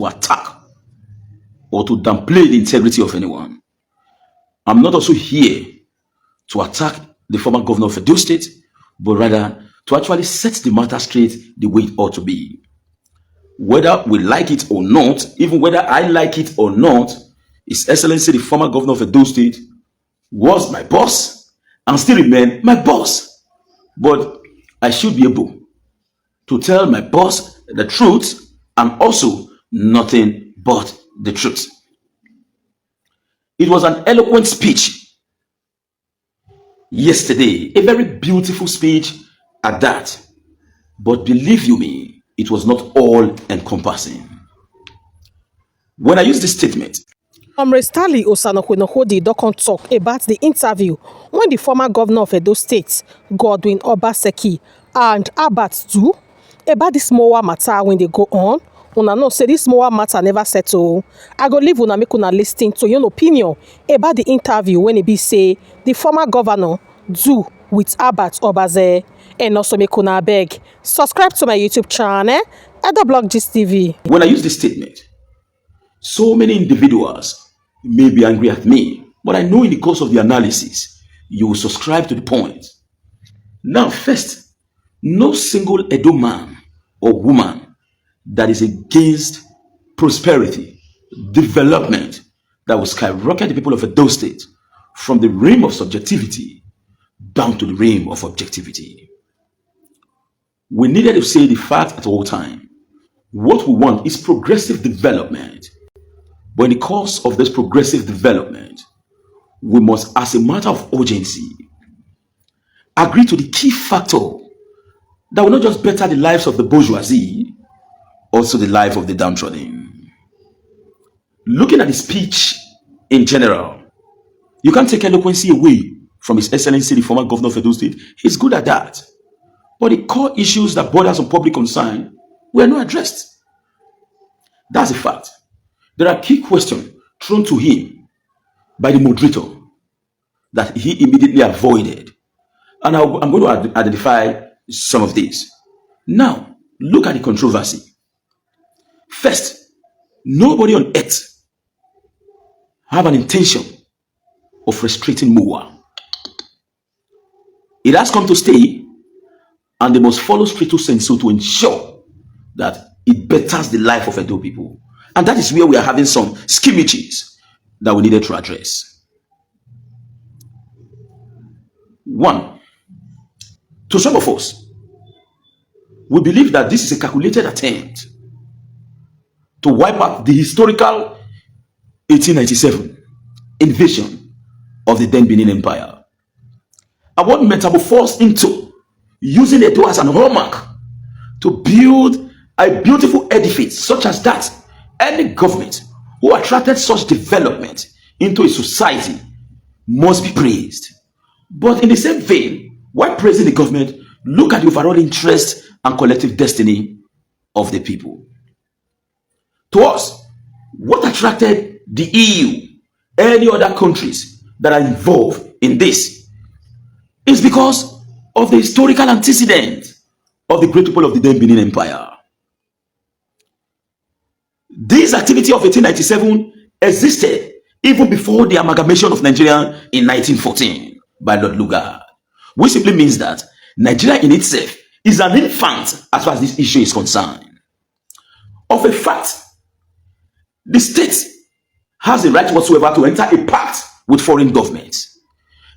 to attack or to downplay the integrity of anyone. I'm not also here to attack the former governor of Edo State, but rather to actually set the matter straight the way it ought to be. Whether we like it or not, even whether I like it or not, His Excellency, the former governor of Edo State, was my boss and still remain my boss. But I should be able to tell my boss the truth and also nothing but the truth. It was an eloquent speech yesterday, a very beautiful speech at that. But believe you me, it was not all encompassing. When I use this statement, Stanley don't talk about the interview when the former governor of Edo State, Godwin Obaseki, and Abat do about this Mowaa matter when they go on. Una know say this Mowaa matter never settle. I go leave una make una listen to your opinion about the interview when it be say the former governor do with Abat Obaze. And also make una beg subscribe to my YouTube channel at the blog Gist TV. When I use this statement, so many individuals may be angry at me, but I know in the course of the analysis, you will subscribe to the point. Now, first, no single Edo man or woman that is against prosperity, development, that will skyrocket the people of Edo State from the realm of subjectivity down to the realm of objectivity. We needed to say the fact at all times. What we want is progressive development. But in the course of this progressive development, we must, as a matter of urgency, agree to the key factor that will not just better the lives of the bourgeoisie, also the life of the downtrodden. Looking at the speech in general, you can't take eloquency away from His Excellency, the former governor of Edo State. He's good at that. But the core issues that borders on public concern were not addressed. That's a fact. There are key questions thrown to him by the moderator that he immediately avoided. And I'm going to identify some of these. Now, look at the controversy. First, nobody on earth have an intention of restricting Mowaa. It has come to stay, and they must follow stricto sensu to ensure that it betters the life of Edo people. And that is where we are having some skirmishes that we needed to address. One, to some of us, we believe that this is a calculated attempt to wipe out the historical 1897 invasion of the then Benin Empire. And what metamorphosed into using Edo as an hallmark to build a beautiful edifice such as that. Any government who attracted such development into a society must be praised. But in the same vein, while praising the government, look at the overall interest and collective destiny of the people. To us, what attracted the EU, any other countries that are involved in this, is because of the historical antecedent of the great people of the then Benin Empire. This activity of 1897 existed even before the amalgamation of Nigeria in 1914 by Lord Lugard, which simply means that Nigeria in itself is an infant as far as this issue is concerned. Of a fact, the state has the right whatsoever to enter a pact with foreign governments.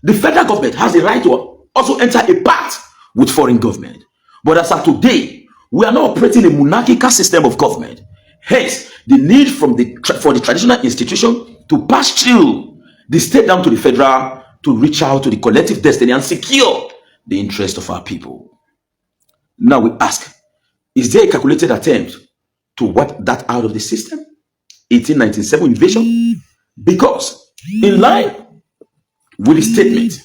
The federal government has the right to also enter a pact with foreign government. But as of today, we are not operating a monarchical system of government. Hence, the need for the traditional institution to pass through the state down to the federal to reach out to the collective destiny and secure the interest of our people. Now we ask, is there a calculated attempt to wipe that out of the system? 1897 invasion? Because in line with the statement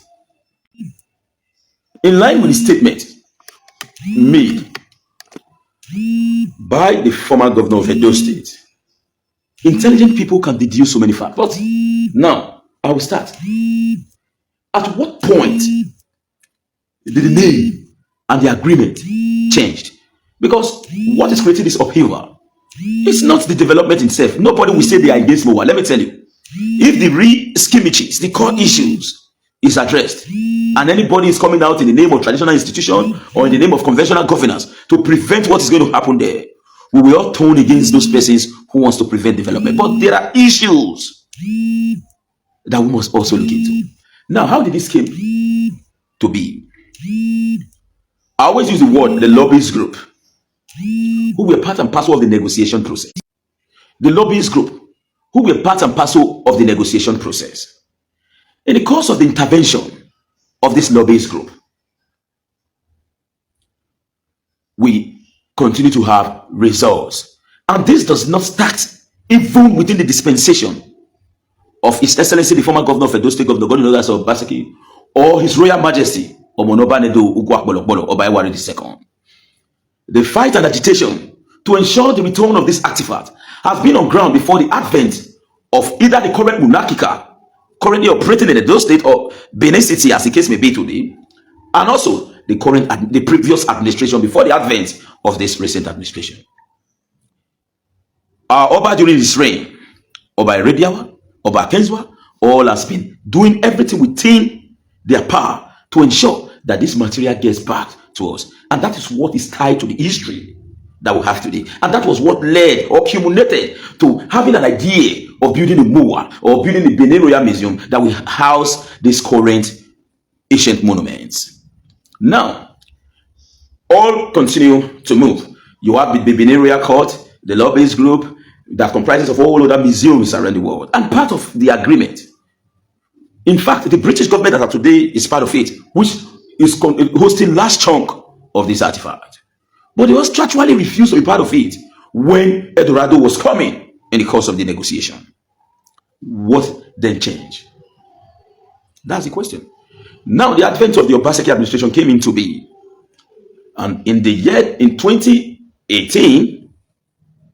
made by the former governor of Edo State, intelligent people can deduce so many facts. But now, I will start. At what point did the name and the agreement changed? Because what is creating this upheaval It's not the development itself. Nobody will say they are against Mowaa. Let me tell you. If the real skirmishes, the core issues is addressed, and anybody is coming out in the name of traditional institution or in the name of conventional governance to prevent what is going to happen there, we will all turn against those persons who wants to prevent development. But there are issues that we must also look into. Now, how did this came to be? I always use the word the lobbyist group, who were part and parcel of the negotiation process. The lobbyist group, who were part and parcel of the negotiation process. In the course of the intervention of this lobbyist group, we continue to have results. And this does not start even within the dispensation of His Excellency, the former governor of Edo State, Governor Obaseki, or His Royal Majesty, Omonobanedo Ugwakbolokbolo Obayewari II. The fight and agitation to ensure the return of this artifact has been on ground before the advent of either the current monarchical, currently operating in Edo State, or Benin City, as the case may be today, and also the previous administration before the advent of this recent administration. Our Oba during his reign, Oba Erebiawa, Oba Kenzwa, all has been doing everything within their power to ensure that this material gets back to us. And that is what is tied to the history that we have today. And that was what led or culminated to having an idea of building a Mowaa or building a Benin Royal Museum that will house these current ancient monuments. Now, all continue to move. You have the Benin Royal Court, the lobbyist group that comprises of all other museums around the world. And part of the agreement, in fact, the British government as of today is part of it, which is hosting large chunk of this artifact. But they also actually refused to be part of it when Eldorado was coming in the course of the negotiation. What then changed? That's the question. Now the advent of the Obaseki administration came into being. And in 2018,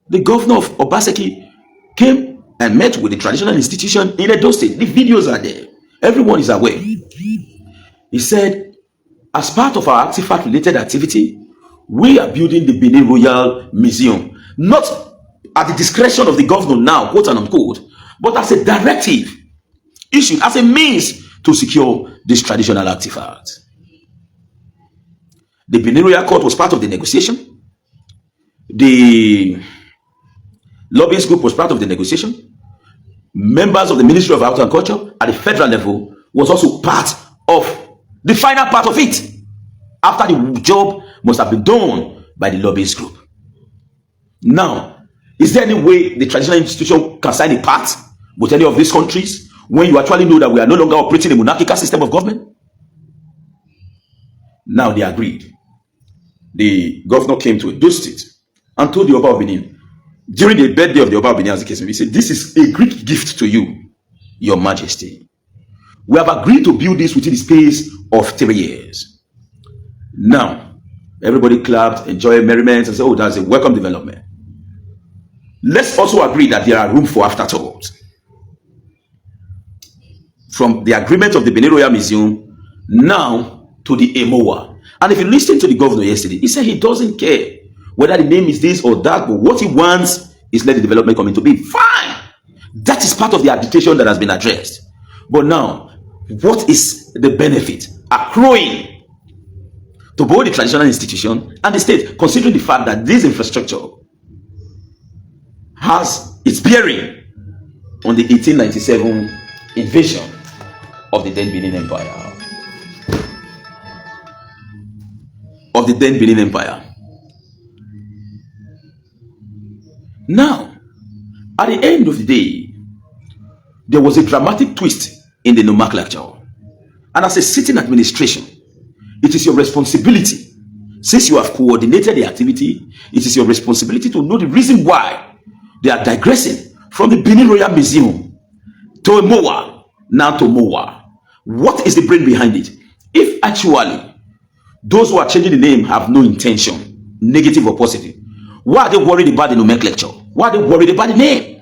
the governor of Obaseki came and met with the traditional institution in Edo State. The videos are there. Everyone is aware. He said, as part of our artifact-related activity, we are building the Benin Royal Museum, not at the discretion of the governor now, quote and unquote, but as a directive issued as a means to secure this traditional artifact. The Benin Royal Court was part of the negotiation. The lobbyist group was part of the negotiation. Members of the Ministry of Art and Culture at the federal level was also part of the final part of it, after the job must have been done by the lobbyist group. Now, is there any way the traditional institution can sign a pact with any of these countries when you actually know that we are no longer operating a monarchical system of government? Now they agreed. The governor came to Edo State and told the Oba of Benin, during the birthday of the Oba of Benin, as the case may be, he said, this is a great gift to you, Your Majesty. We have agreed to build this within the space of 3 years. Now, everybody clapped, enjoyed merriment, and said, oh, that's a welcome development. Let's also agree that there are room for afterthought. From the agreement of the Benin Royal Museum now to the Mowaa. And if you listen to the governor yesterday, he said he doesn't care whether the name is this or that, but what he wants is let the development come into being. Fine! That is part of the agitation that has been addressed. But now, what is the benefit accruing to both the traditional institution and the state, considering the fact that this infrastructure has its bearing on the 1897 invasion of the then Benin Empire? Now, at the end of the day, there was a dramatic twist in the nomenclature. And as a sitting administration, it is your responsibility, since you have coordinated the activity, it is your responsibility to know the reason why they are digressing from the Benin Royal Museum to a Mowaa, now to Mowaa. What is the brain behind it? If actually those who are changing the name have no intention, negative or positive, why are they worried about the nomenclature? Why are they worried about the name?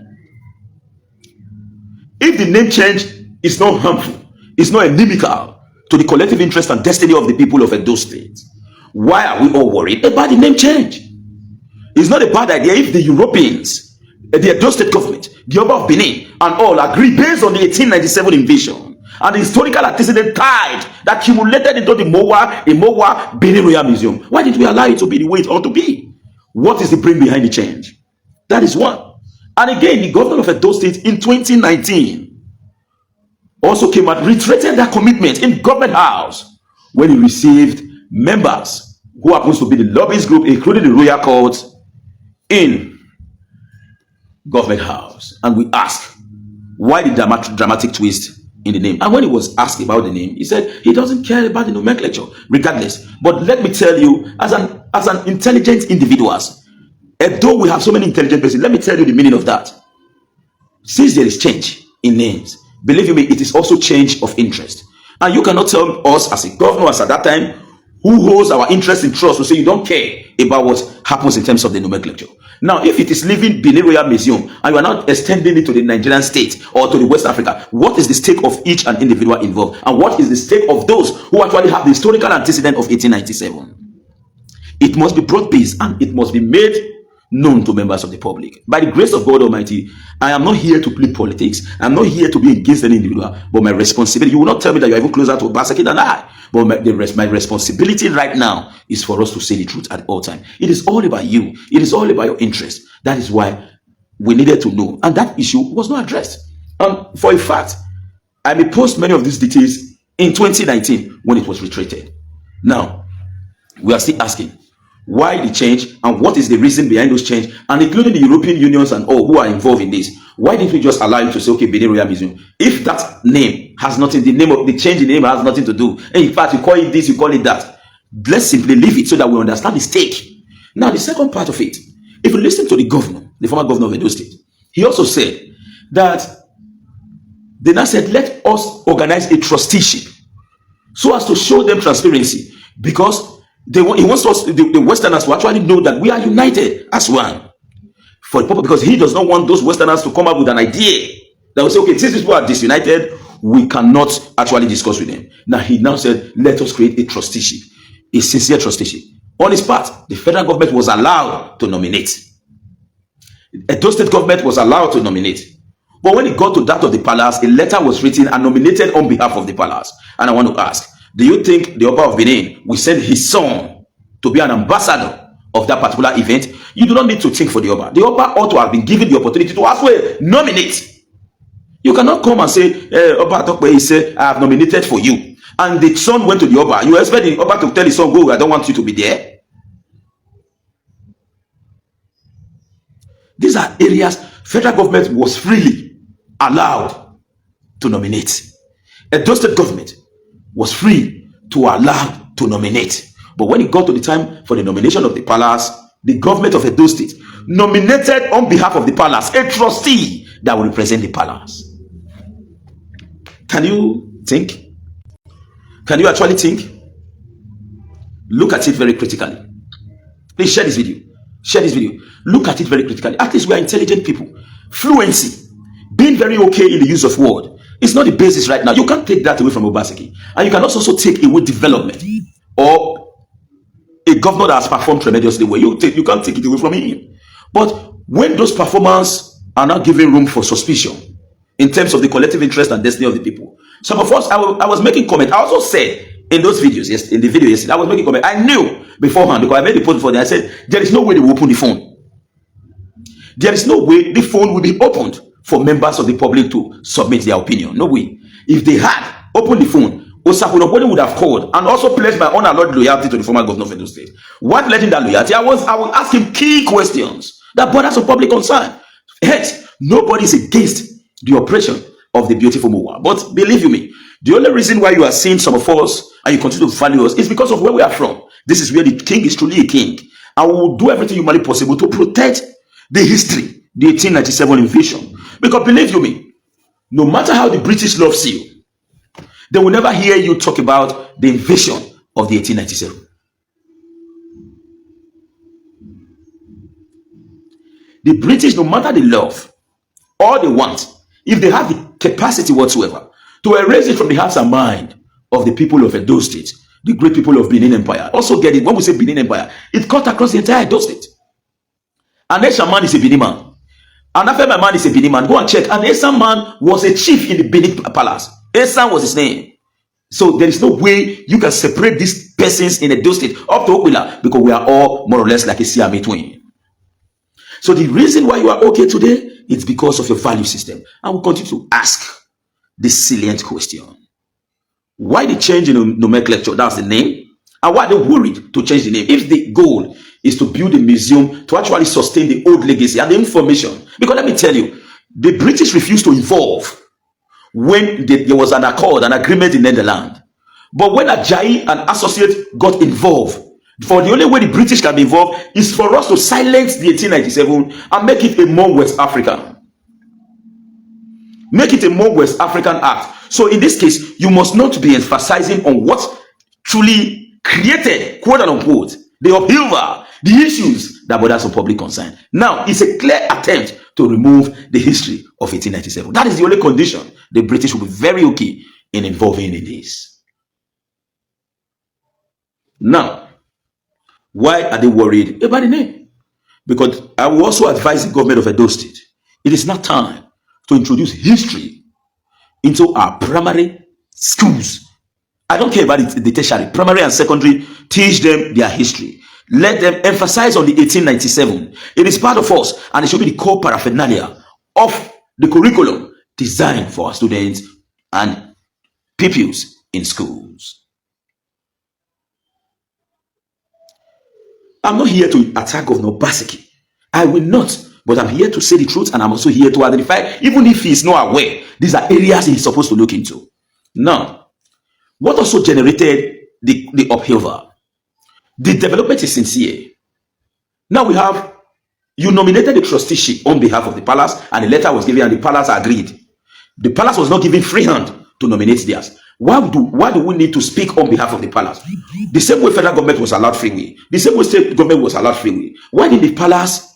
If the name change is not harmful, it's not inimical to the collective interest and destiny of the people of Edo State, why are we all worried about the name change? It's not a bad idea if the Europeans, the Edo State government, the Oba of Benin, and all agree based on the 1897 invasion and the historical antecedent tide that accumulated into the Mowaa Benin Royal Museum. Why did we allow it to be the way it ought to be? What is the brain behind the change? That is one. And again, the governor of Edo State in 2019 also came and reiterated that commitment in government house when he received members who happens to be the lobbyist group, including the royal court, in government house. And we asked, why the dramatic twist in the name? And when he was asked about the name, he said he doesn't care about the nomenclature regardless. But let me tell you, as an intelligent individuals, although we have so many intelligent persons, let me tell you the meaning of that. Since there is change in names, believe you me, it is also change of interest. And you cannot tell us as a governor as at that time who holds our interest in trust to say you don't care about what happens in terms of the nomenclature. Now, if it is leaving Benin Royal Museum and you are not extending it to the Nigerian state or to the West Africa, what is the stake of each and individual involved? And what is the stake of those who actually have the historical antecedent of 1897? It must be broad-based and it must be made known to members of the public. By the grace of God Almighty, I am not here to play politics. I'm not here to be against any individual, but my responsibility, you will not tell me that you're even closer to Obaseki than I, but my responsibility right now is for us to say the truth at all times. It is all about you. It is all about your interest. That is why we needed to know. And that issue was not addressed. And for a fact, I may post many of these details in 2019 when it was reiterated. Now, we are still asking, why the change and what is the reason behind those change, and including the European unions and all who are involved in this. Why didn't we just allow you to say, okay, Benin Royal Museum, if that name has nothing, the name of the change in the name has nothing to do, and in fact you call it this, you call it that, let's simply leave it so that we understand the stake. Now the second part of it, if you listen to the governor, the former governor of Edo State, he also said that they now said, let us organize a trusteeship so as to show them transparency, because he wants us, the Westerners, to actually know that we are united as one. For the purpose, because he does not want those Westerners to come up with an idea that will say, okay, since these people are disunited, we cannot actually discuss with them. Now he now said, let us create a trusteeship, a sincere trusteeship. On his part, the federal government was allowed to nominate. Edo State government was allowed to nominate. But when it got to that of the palace, a letter was written and nominated on behalf of the palace. And I want to ask, do you think the Oba of Benin will send his son to be an ambassador of that particular event? You do not need to think for the Oba. The Oba ought to have been given the opportunity to as well nominate. You cannot come and say, Oba Tokwe, say, I have nominated for you. And the son went to the Oba. You expect the Oba to tell his son, go, I don't want you to be there. These are areas federal government was freely allowed to nominate. Edo State government was free to allow to nominate. But when it got to the time for the nomination of the palace, the government of Edo State nominated on behalf of the palace a trustee that will represent the palace. Can you think? Can you actually think? Look at it very critically. Please share this video. Share this video. Look at it very critically. At least we are intelligent people. Fluency, being very okay in the use of word, it's not the basis right now. You can't take that away from Obaseki. And you can also take away development or a governor that has performed tremendously well. You can't take it away from him. But when those performances are not giving room for suspicion in terms of the collective interest and destiny of the people. Some of us, I was making comment. I also said in those videos, yes, in the video yesterday, I was making comment. I knew beforehand because I made the post before. I said there is no way they will open the phone. There is no way the phone will be opened for members of the public to submit their opinion. No way. If they had opened the phone, Osakunobode would have called and also pledged my unalloyed loyalty to the former governor of Edo State. What led in that loyalty? I will ask him key questions that borders of public concern. Hence, nobody is against the operation of the beautiful Mowaa. But believe you me, the only reason why you are seeing some of us and you continue to value us is because of where we are from. This is where the king is truly a king. And we will do everything humanly possible to protect the history, the 1897 invasion. Because believe you me, no matter how the British loves you, they will never hear you talk about the invasion of the 1897. The British, no matter the love, all they want, if they have the capacity whatsoever to erase it from the hearts and mind of the people of Edo State, the great people of Benin Empire. Also get it, when we say Benin Empire, it cut across the entire Edo State. An Eshan man is a Benin man. An Afema man is a Benin man. Go and check. An Eshan man was a chief in the Benin palace. Eshan was his name. So there is no way you can separate these persons in a Edo state up to Okwila, because we are all more or less like a Siamese twin. So the reason why you are okay today is because of your value system. And we'll continue to ask this salient question. Why the change in nomenclature? That's the name. And why are they worried to change the name? If the goal is to build a museum to actually sustain the old legacy and the information. Because let me tell you, the British refused to evolve when there was an accord, an agreement in Netherlands. But when Ajayi and associate got involved, for the only way the British can be involved is for us to silence the 1897 and make it a more West African. Make it a more West African act. So in this case, you must not be emphasizing on what truly created, quote unquote, the upheaval, the issues that brought some public concern. Now, it's a clear attempt to remove the history of 1897. That is the only condition the British will be very okay in involving in this. Now, why are they worried about the name? Because I will also advise the government of Edo State, it is not time to introduce history into our primary schools. I don't care about the tertiary, primary and secondary, teach them their history. Let them emphasize on the 1897. It is part of us, and it should be the core paraphernalia of the curriculum designed for our students and pupils in schools. I'm not here to attack Governor Obaseki. I will not. But I'm here to say the truth, and I'm also here to identify, even if he's not aware, these are areas he's supposed to look into. Now, what also generated the upheaval? The development is sincere. Now we have, you nominated the trusteeship on behalf of the palace, and a letter was given, and the palace agreed. The palace was not given free hand to nominate theirs. Why do we need to speak on behalf of the palace? The same way federal government was allowed free will. The same way state government was allowed free will. Why did the palace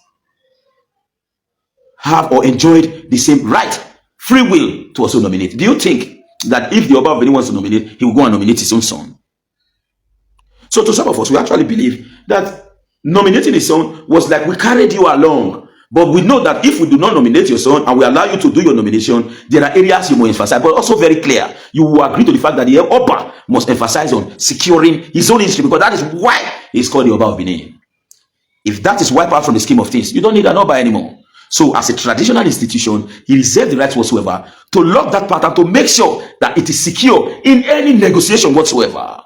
have or enjoyed the same right, free will, to also nominate? Do you think that if the Oba of Benin wants to nominate, he will go and nominate his own son? So to some of us, we actually believe that nominating his son was like, we carried you along. But we know that if we do not nominate your son and we allow you to do your nomination, there are areas you must emphasize. But also very clear, you will agree to the fact that the Oba must emphasize on securing his own history, because that is why he's called the Oba of Benin. If that is wiped out from the scheme of things, you don't need an Oba anymore. So as a traditional institution, he reserves the right whatsoever to lock that part and to make sure that it is secure in any negotiation whatsoever.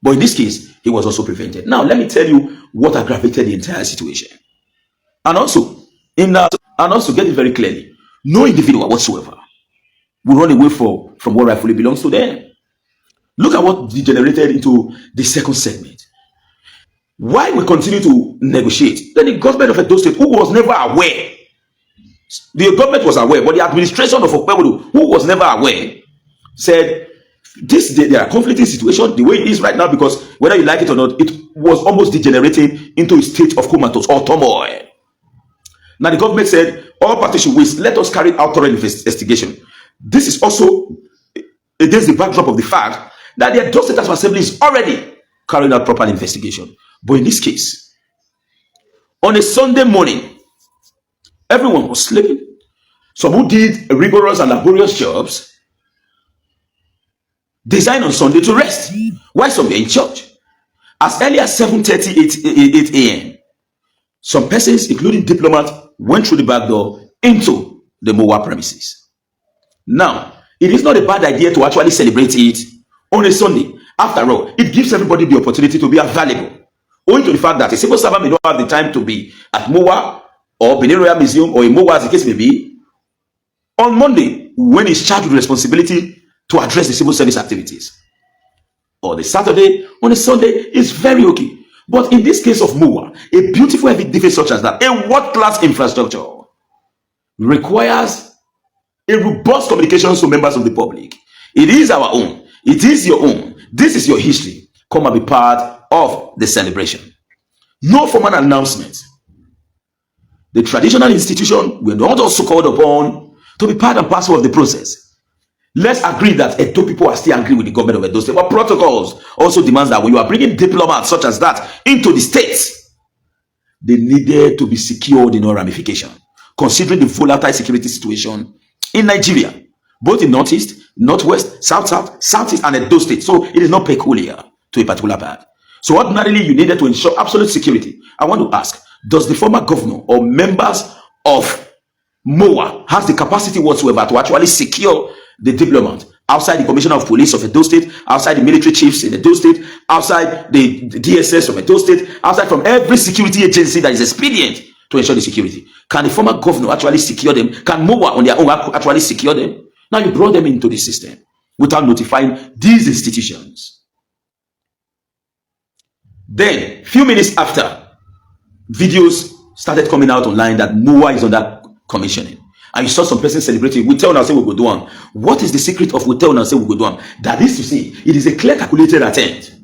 But in this case, he was also prevented. Now, let me tell you what aggravated the entire situation. And also get it very clearly, no individual whatsoever will run away from what rightfully belongs to them. Look at what degenerated into the second segment. Why we continue to negotiate? Then the government of Edo State, who was never aware, the government was aware, but the administration of Okpebolo, who was never aware, said, there are conflicting situations the way it is right now, because whether you like it or not, it was almost degenerating into a state of comatose or turmoil. Now the government said, all parties should wait, let us carry out thorough investigation. This is also against the backdrop of the fact that the Edo State Assembly is already carrying out proper investigation. But in this case, on a Sunday morning, everyone was sleeping. Some who did rigorous and laborious jobs designed on Sunday to rest, while some were in church. As early as 7:30, 8 a.m., some persons, including diplomats, went through the back door into the Mowaa premises. Now, it is not a bad idea to actually celebrate it on a Sunday. After all, it gives everybody the opportunity to be available, owing to the fact that a civil servant may not have the time to be at Mowaa or Benin Royal Museum or in Mowaa, as the case may be, on Monday, when he's charged with responsibility to address the civil service activities. Or the Saturday, on a Sunday, is very okay. But in this case of Mowaa, a beautiful edifice such as that, a world-class infrastructure, requires a robust communications to members of the public. It is our own. It is your own. This is your history. Come and be part of the celebration. No formal announcement. The traditional institution were not also called upon to be part and parcel of the process. Let's agree that Edo people are still angry with the government of Edo State. But protocols also demands that when you are bringing diplomats such as that into the states, they needed to be secured in all ramification, considering the volatile security situation in Nigeria, both in Northeast, Northwest, Southeast, and Edo State. So it is not peculiar to a particular part. So ordinarily, you needed to ensure absolute security. I want to ask, does the former governor or members of Mowaa has the capacity whatsoever to actually secure the diplomat outside the commissioner of police of Edo State, outside the military chiefs in Edo State, outside the DSS of Edo State, outside from every security agency that is expedient to ensure the security? Can the former governor actually secure them? Can Mowaa on their own actually secure them? Now you brought them into the system without notifying these institutions. Then, few minutes after, videos started coming out online that Mowaa is under commissioning. And you saw some person celebrating. We tell now say we go do one. What is the secret of we tell now say we go do one? That is to say, it is a clear calculated attempt.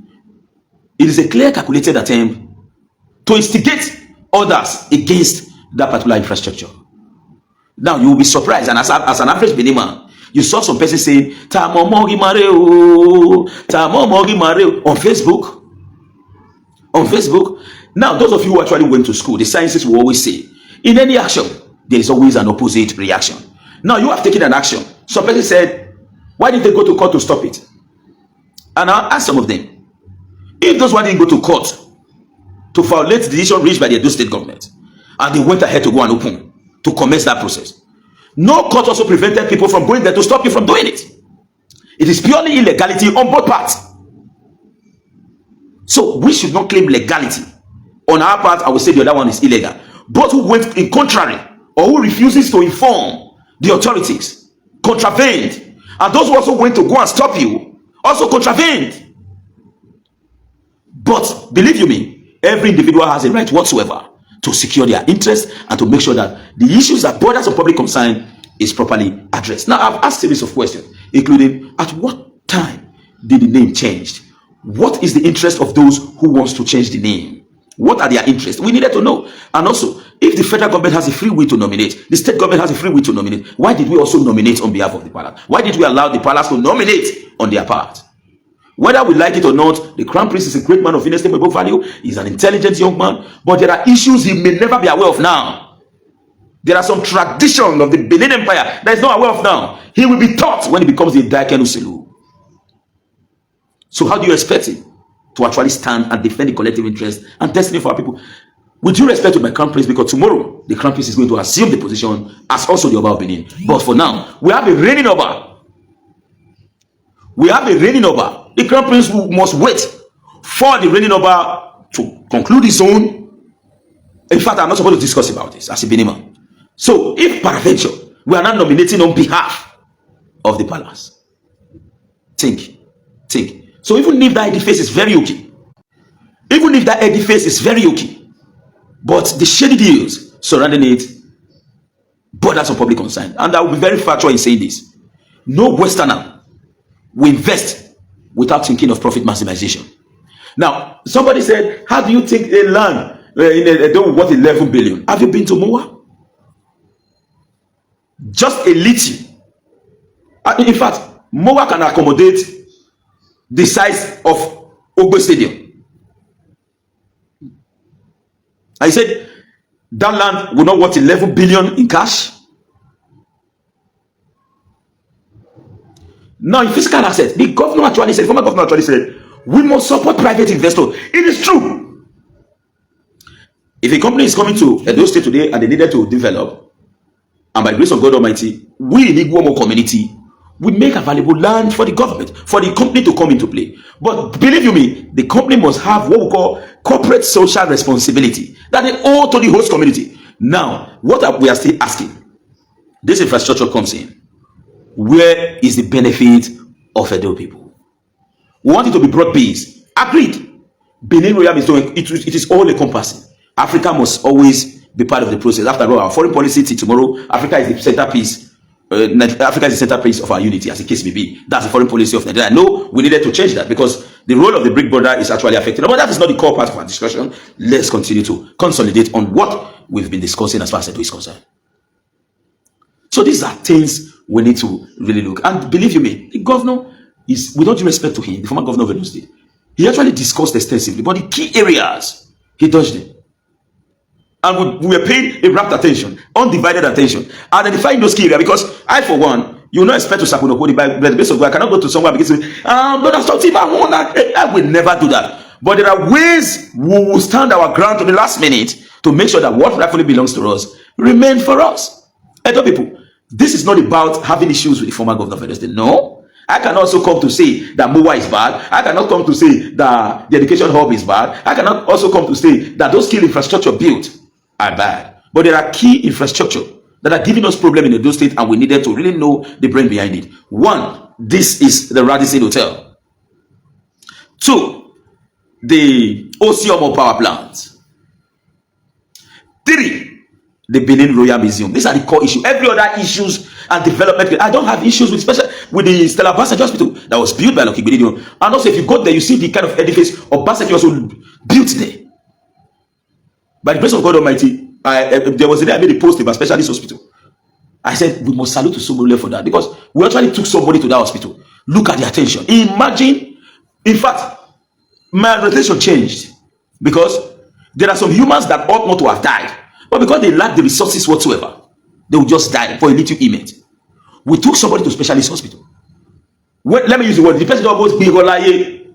It is a clear calculated attempt to instigate others against that particular infrastructure. Now you will be surprised, and as an average Benin man, you saw some person saying "Tamomogi Mareo, Tamomogi Mareo" on Facebook. On Facebook. Now, those of you who actually went to school, the sciences will always say, in any action, there is always an opposite reaction. Now, you have taken an action. Some person said, why did they go to court to stop it? And I'll ask some of them, if those one didn't go to court to violate the decision reached by the Edo State government, and they went ahead to go and open, to commence that process, no court also prevented people from going there to stop you from doing it. It is purely illegality on both parts. So we should not claim legality. On our part, I will say the other one is illegal. Both who went in contrary or who refuses to inform the authorities contravened. And those who also went to go and stop you also contravened. But believe you me, every individual has a right whatsoever to secure their interests and to make sure that the issues that borders of public concern is properly addressed. Now, I've asked a series of questions, including at what time did the name change? What is the interest of those who wants to change the name? What are their interests? We needed to know. And also, if the federal government has a free will to nominate, the state government has a free will to nominate, why did we also nominate on behalf of the palace? Why did we allow the palace to nominate on their part? Whether we like it or not, the crown prince is a great man of inestimable value. He's an intelligent young man, but there are issues he may never be aware of now. There are some traditions of the Benin Empire that he's not aware of now. He will be taught when he becomes the Daiken Uselu. So how do you expect him to actually stand and defend the collective interest and destiny for our people? With due respect to my crown prince, because tomorrow the crown prince is going to assume the position as also the Oba of Benin. But for now, we have a reigning Oba. We have a reigning Oba. The crown prince must wait for the reigning Oba to conclude his own. In fact, I'm not supposed to discuss about this as a Benin man. So if peradventure we are not nominating on behalf of the palace, think. So even if that edifice is very okay, but the shady deals surrounding it borders of public concern, and I will be very factual in saying this: no Westerner will invest without thinking of profit maximization. Now, somebody said, "How do you think a land in a worth 11 billion?" Have you been to Mowaa? Just a little. In fact, Mowaa can accommodate the size of Ogbe Stadium. I said that land will not worth 11 billion in cash. Now, in fiscal assets, the former governor actually said, we must support private investors. It is true. If a company is coming to Edo State today and they needed to develop, and by grace of God Almighty, we in Igbomo community, we make available land for the government, for the company to come into play. But believe you me, the company must have what we call corporate social responsibility that they owe to the host community. Now, we are still asking, this infrastructure comes in. Where is the benefit of Edo people? We want it to be broad-based. Agreed. Benin Royal is doing it is all encompassing. Africa must always be part of the process. After all, our foreign policy tomorrow, Africa is the centerpiece. Africa is the centerpiece of our unity, as the case may be. That's the foreign policy of Nigeria. No, we needed to change that because the role of the big brother is actually affected. But that is not the core part of our discussion. Let's continue to consolidate on what we've been discussing as far as Edo is concerned. So these are things we need to really look. And believe you me, the governor is, with all due respect to him, the former governor of Edo State, he actually discussed extensively, but the key areas, he dodged them. and we were paying a rapt attention, undivided attention, identifying those key areas. Because I, for one, you will not expect to sakunokodi by the grace of God. I cannot go to somewhere and begin to say, brother, stop, I will never do that. But there are ways we will stand our ground to the last minute to make sure that what rightfully belongs to us remain for us. Edo people, this is not about having issues with the former governor of Edo State. No. I can also come to say that Mowaa is bad. I cannot come to say that the education hub is bad. I cannot also come to say that those key infrastructure built are bad. But there are key infrastructure that are giving us problem in Edo State, and we needed to really know the brain behind it. One, this is the Radisson Hotel. Two, the Osiomo power plant. Three, the Benin Royal Museum. These are the core issues. Every other issues and development, I don't have issues with the Stella Obaseki Hospital that was built by Lucky Bedidio. And also, if you go there, you see the kind of edifice Obaseki also built there. By the grace of God Almighty, there was a day I made a post about specialist hospital. I said we must salute to somebody for that, because we actually took somebody to that hospital. Look at the attention. Imagine, in fact, my reputation changed, because there are some humans that ought not to have died, but because they lack the resources whatsoever, they will just die for a little image. We took somebody to specialist hospital. Let me use the word. The person goes,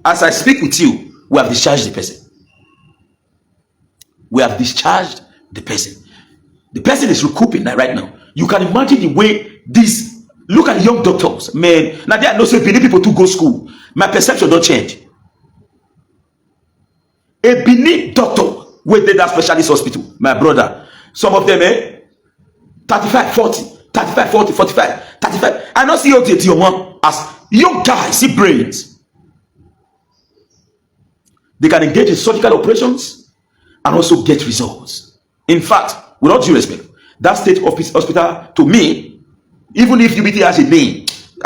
as I speak with you, we have discharged the person. We have discharged the person. The person is recouping right now. You can imagine the way this. Look at the young doctors, man. Now they are not saying Benin people to go school. My perception don't change. A Benin doctor with that specialist hospital, my brother. Some of them, 35, 40, 35, 40, 45, 35. I don't see you as young guys, see brains. They can engage in surgical operations and also get results. In fact, with all due respect, that state office hospital, to me, even if UBT has a name,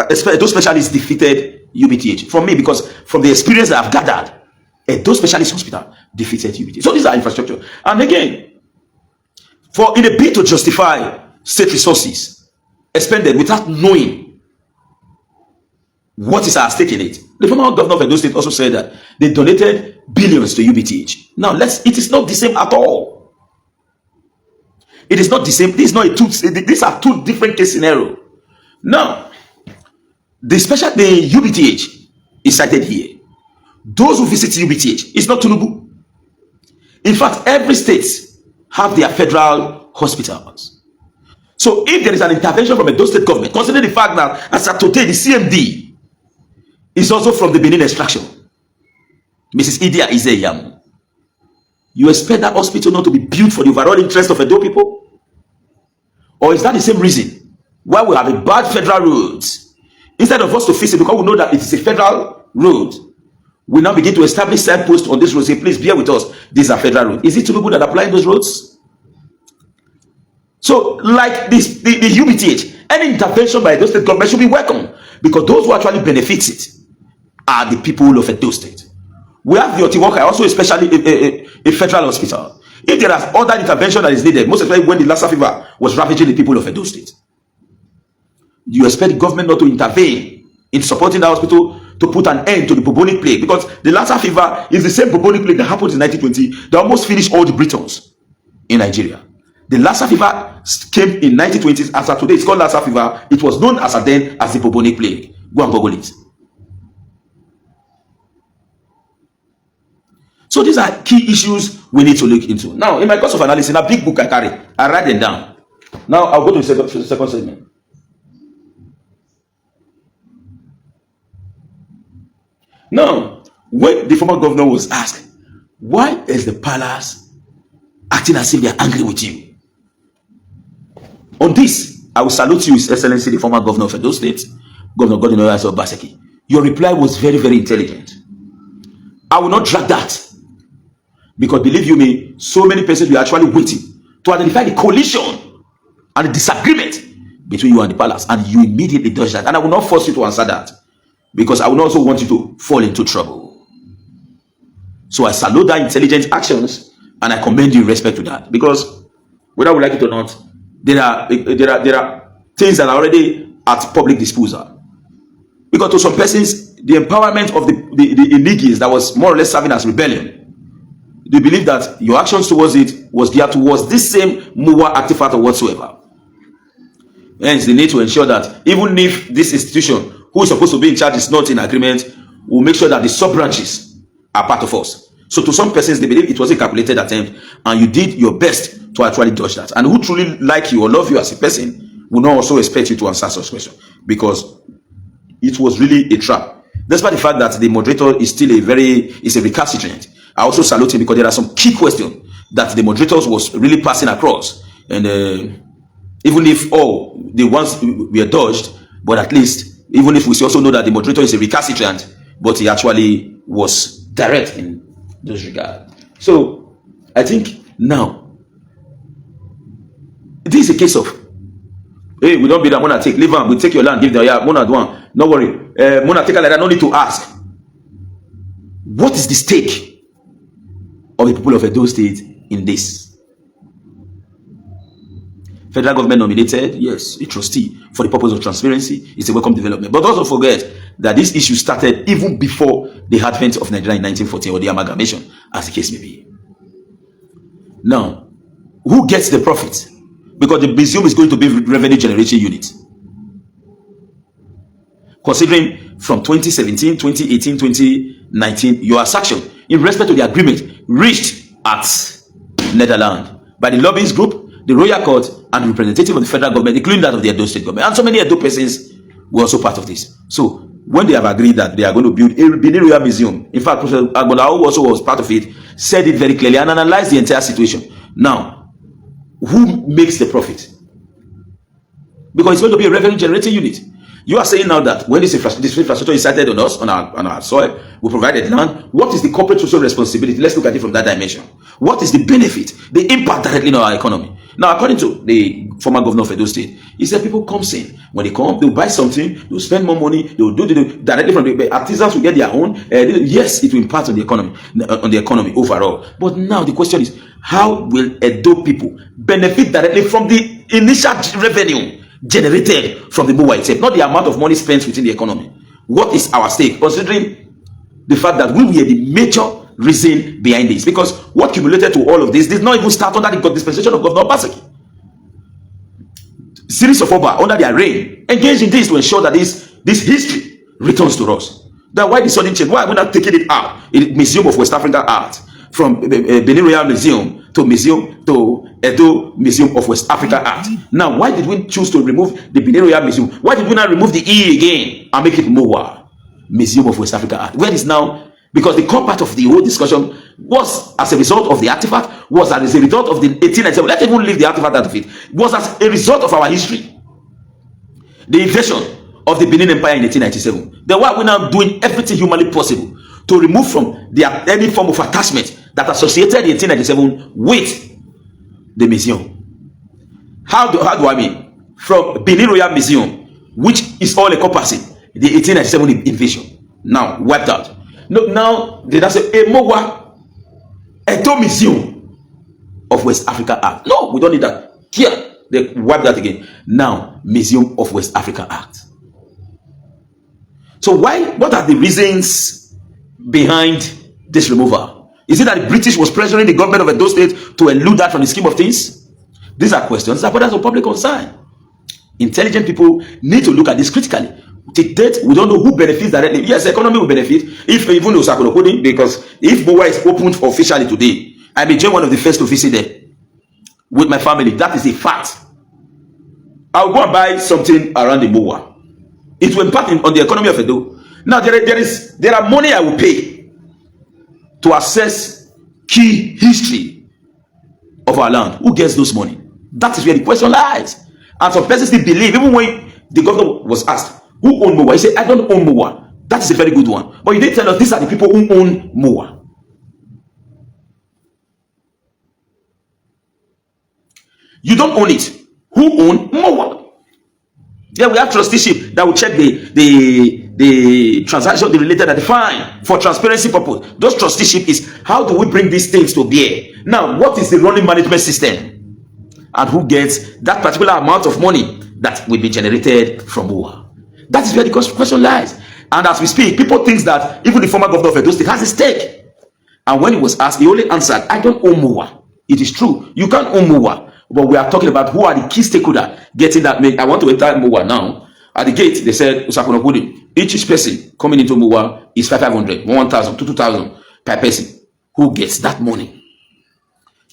those specialists defeated UBTH. From me, because from the experience that I've gathered, those specialist hospital defeated UBTH. So these are infrastructure. And again, in a bid to justify state resources expended without knowing what is at stake in it, the former governor of Edo State also said that they donated billions to UBTH. Now, it is not the same at all. It is not the same. These are two different case scenarios. Now, the UBTH is cited here. Those who visit UBTH, it's not Tinubu. In fact, every state have their federal hospitals. So if there is an intervention from a Edo State government, consider the fact that as of today, the CMD is also from the Benin extraction, Mrs. Idia Izeyam. You expect that hospital not to be built for the overall interest of Edo people? Or is that the same reason why we have a bad federal roads? Instead of us to fix it because we know that it is a federal road, we now begin to establish signposts on this road. Say, please bear with us. These are federal roads. Is it Tinubu that applying those roads? So, like this, the UBTH, any intervention by the state government should be welcome, because those who actually benefit it are the people of Edo State. We have the Otiwoka, also especially a federal hospital. If there is other intervention that is needed, most especially when the Lassa fever was ravaging the people of Edo State, you expect the government not to intervene in supporting the hospital to put an end to the bubonic plague, because the Lassa fever is the same bubonic plague that happened in 1920 that almost finished all the Britons in Nigeria. The Lassa fever came in 1920s. As of today, it's called Lassa fever. It was known as then as the bubonic plague. Go and Google it. So these are key issues we need to look into. Now, in my course of analysis, in a big book I carry, I write them down. Now, I'll go to the second segment. Now, when the former governor was asked, why is the palace acting as if they are angry with you? On this, I will salute you, His Excellency, the former governor of Edo State, Governor Godwin Obaseki. Your reply was very, very intelligent. I will not drag that, because believe you me, so many persons were actually waiting to identify the collision and the disagreement between you and the palace, and you immediately dodged that. And I will not force you to answer that, because I will also want you to fall into trouble. So I salute that intelligent actions, and I commend you in respect to that, because whether we like it or not, there are things that are already at public disposal. Because to some persons, the empowerment of the Inigis that was more or less serving as rebellion they believe that your actions towards it was geared towards this same Mowaa artifact or whatsoever. Hence, they need to ensure that even if this institution, who is supposed to be in charge, is not in agreement, we'll make sure that the sub-branches are part of us. So to some persons, they believe it was a calculated attempt, and you did your best to actually dodge that. And who truly like you or love you as a person will not also expect you to answer such questions, because it was really a trap. Despite the fact that the moderator is still is a recalcitrant, I also salute him, because there are some key questions that the moderators was really passing across. And even if the ones were dodged, but at least, even if we also know that the moderator is a recalcitrant, but he actually was direct in this regard. So I think now this is a case of, hey, we don't be that Mona take, leave them, we take your land, give them, yeah, Mona do one. No worry. Mona take a like that, no need to ask. What is the stake of the people of Edo State in this? Federal government nominated, yes, a trustee for the purpose of transparency. It's a welcome development. But don't forget that this issue started even before the advent of Nigeria in 1940, or the amalgamation, as the case may be. Now, who gets the profit? Because the museum is going to be revenue generation unit. Considering from 2017, 2018, 2019, your action in respect to the agreement reached at Netherlands by the lobbyist group, the Royal Court, and the representative of the federal government, including that of the Edo State government. And so many Edo persons were also part of this. So when they have agreed that they are going to build a Benin Royal Museum, in fact, Professor Agbonao also was part of it, said it very clearly and analyzed the entire situation. Now, who makes the profit? Because it's going to be a revenue generating unit. You are saying now that when this infrastructure is sited on us, on our soil, we provided land. What is the corporate social responsibility? Let's look at it from that dimension. What is the benefit, the impact directly on our economy? Now, according to the former governor of Edo State, he said people come in. When they come, they'll buy something, they'll spend more money, they'll do directly from the artisans will get their own. Yes, it will impact on the economy overall. But now the question is, how will Edo people benefit directly from the initial revenue generated from the Mowaa itself, not the amount of money spent within the economy? What is our stake, considering the fact that we were the major reason behind this? Because what cumulated to all of this did not even start under the dispensation of Governor Obaseki. Series of Oba under their reign engaged in this to ensure that this history returns to us. Then why the sudden change? Why are we not taking it out in Museum of West African Art, from Benin Royal Museum to Edo Museum of West African Art? Now, why did we choose to remove the Benin Royal Museum? Why did we not remove the E again and make it Mowaa Museum of West African Art? Where is now? Because the core part of the whole discussion was as a result of the artifact, was as a result of the 1897. Let's even leave the artifact out of it. It was as a result of our history. The invasion of the Benin Empire in 1897. Then why are we now doing everything humanly possible to remove from any form of attachment that associated 1897 with the museum? How do I mean? From Benin Royal Museum, which is all encompassing the 1897 invasion, now wiped out. No, now they just say a Mowaa Edo Museum of West Africa Art. No, we don't need that. Here, they wipe that again. Now, Museum of West Africa Art. So what are the reasons behind this removal? Is it that the British was pressuring the government of Edo State to elude that from the scheme of things? These are questions that are of public concern. Intelligent people need to look at this critically. To date, we don't know who benefits directly. Yes, the economy will benefit if even Osaka, because if Mowaa is opened officially today, I may join one of the first to visit there with my family. That is a fact. I'll go and buy something around the Mowaa. It will impact on the economy of Edo. Now there are money I will pay to access key history of our land. Who gets those money? That is where the question lies. And some persons still believe, even when the governor was asked, who own Mowaa? He said, I don't own Mowaa. That is a very good one. But you didn't tell us these are the people who own Mowaa. You don't own it. Who own Mowaa? Yeah, we have trusteeship that will check the transaction, the related and the fine for transparency purpose. Those trusteeship is how do we bring these things to bear? Now, what is the running management system? And who gets that particular amount of money that will be generated from Mowaa? That is where the question lies. And as we speak, people think that even the former governor of Edo State has a stake. And when he was asked, he only answered, I don't own Mowaa. It is true. You can't own Mowaa. But we are talking about who are the key stakeholders getting that. I want to enter Mowaa now. At the gate, they said, each person coming into Mowaa is 500, 1,000, 2,000 per person. Who gets that money?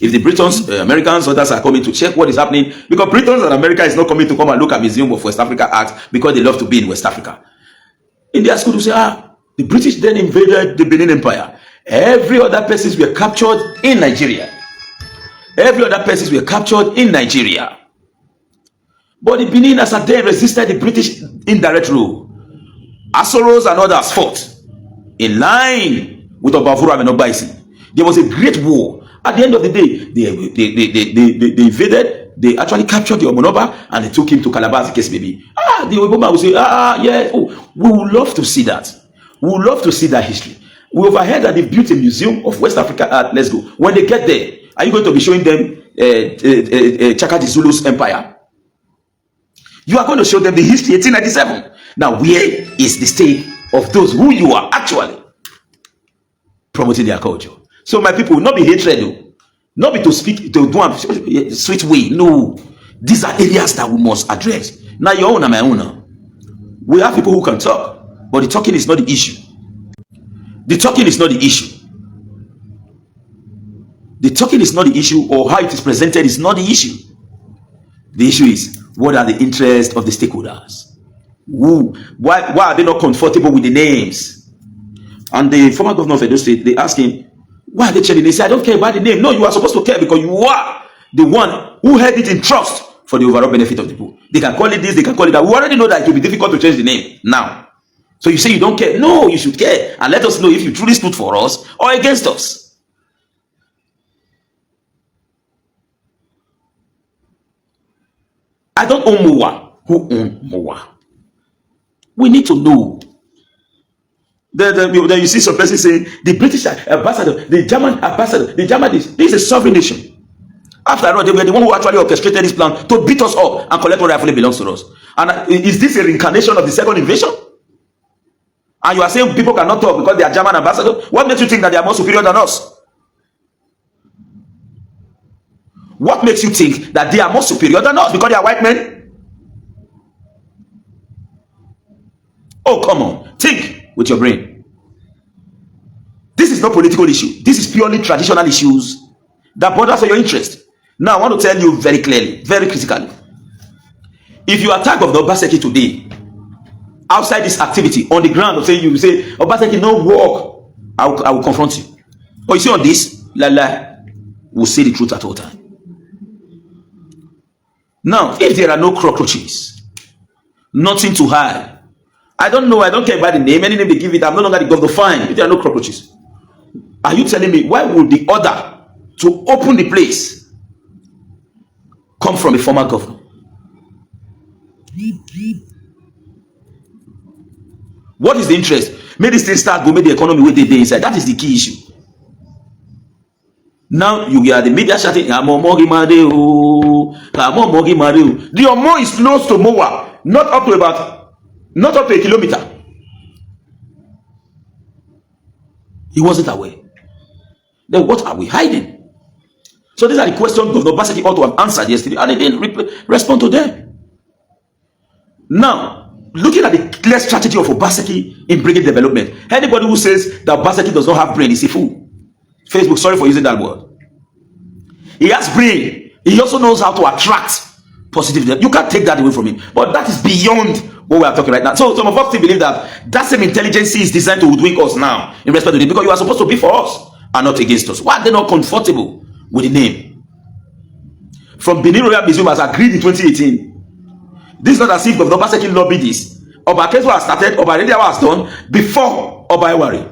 If the Britons, Americans, others are coming to check what is happening, because Britons and America is not coming to come and look at Museum of West Africa art because they love to be in West Africa. In their school, to say, the British then invaded the Benin Empire. Every other persons were captured in Nigeria. Every other persons were captured in Nigeria. But the Benin as a day resisted the British indirect rule. Asoros and others fought in line with Obavura and Obaisi. There was a great war. At the end of the day, they invaded, they actually captured the Omonoba and they took him to Calabar, case maybe. The Obama will say, yeah, we would love to see that. We would love to see that history. We overheard that they built a museum of West Africa art. Let's go. When they get there, are you going to be showing them Chakati Zulu's empire? You are going to show them the history 1897. Now, where is the stake of those who you are actually promoting their culture? So, my people, not be hatred, though. Not be to speak, to do a sweet way. No. These are areas that we must address. Now, your own and my own. We have people who can talk, but the talking is not the issue. The talking is not the issue. The talking is not the issue, or how it is presented is not the issue. The issue is, what are the interests of the stakeholders? Why are they not comfortable with the names? And the former governor of Edo State, they asked him, why are they changing? They said, I don't care about the name. No, you are supposed to care because you are the one who held it in trust for the overall benefit of the people. They can call it this, they can call it that. We already know that it will be difficult to change the name now. So you say you don't care. No, you should care. And let us know if you truly stood for us or against us. I don't own Mowaa. Who owns Mowaa? We need to know. Then you see some person saying, the British ambassador, the German ambassador, this is a sovereign nation. After all, they were the one who actually orchestrated this plan to beat us up and collect what rightfully belongs to us. And is this a reincarnation of the second invasion? And you are saying people cannot talk because they are German ambassadors? What makes you think that they are more superior than us? What makes you think that they are more superior than us because they are white men? Oh, come on. Think with your brain. This is not political issue. This is purely traditional issues that borders on your interest. Now, I want to tell you very clearly, very critically. If you attack of the Obaseki today, outside this activity, on the ground of saying, you say, Obaseki, no work, I will confront you. But you see on this, we'll say the truth at all time. Now, if there are no cockroaches, nothing to hide, I don't know, I don't care about the name, any name they give it, I'm no longer the governor, fine, if there are no cockroaches. Are you telling me, why would the order to open the place come from a former governor? What is the interest? Make this thing start, go make the economy where they inside. That is the key issue. Now you are the media shouting, the Omo is close to Mowaa, not up to a kilometer. He wasn't aware. Then what are we hiding? So these are the questions Governor Obaseki ought to have answered yesterday, and he didn't respond to them. Now, looking at the clear strategy of Obaseki in bringing development, anybody who says that Obaseki does not have brain is a fool. Facebook, sorry for using that word. He has brain. He also knows how to attract positive. You can't take that away from him. But that is beyond what we are talking right now. So some of us still believe that same intelligence is designed to hoodwink us now in respect to it, because you are supposed to be for us and not against us. Why are they not comfortable with the name? From Benin Royal Museum has agreed in 2018. This is not as if Governor Obaseki lobbied this. Oba Kezo has started, Oba Redia has done before Oba Ewari.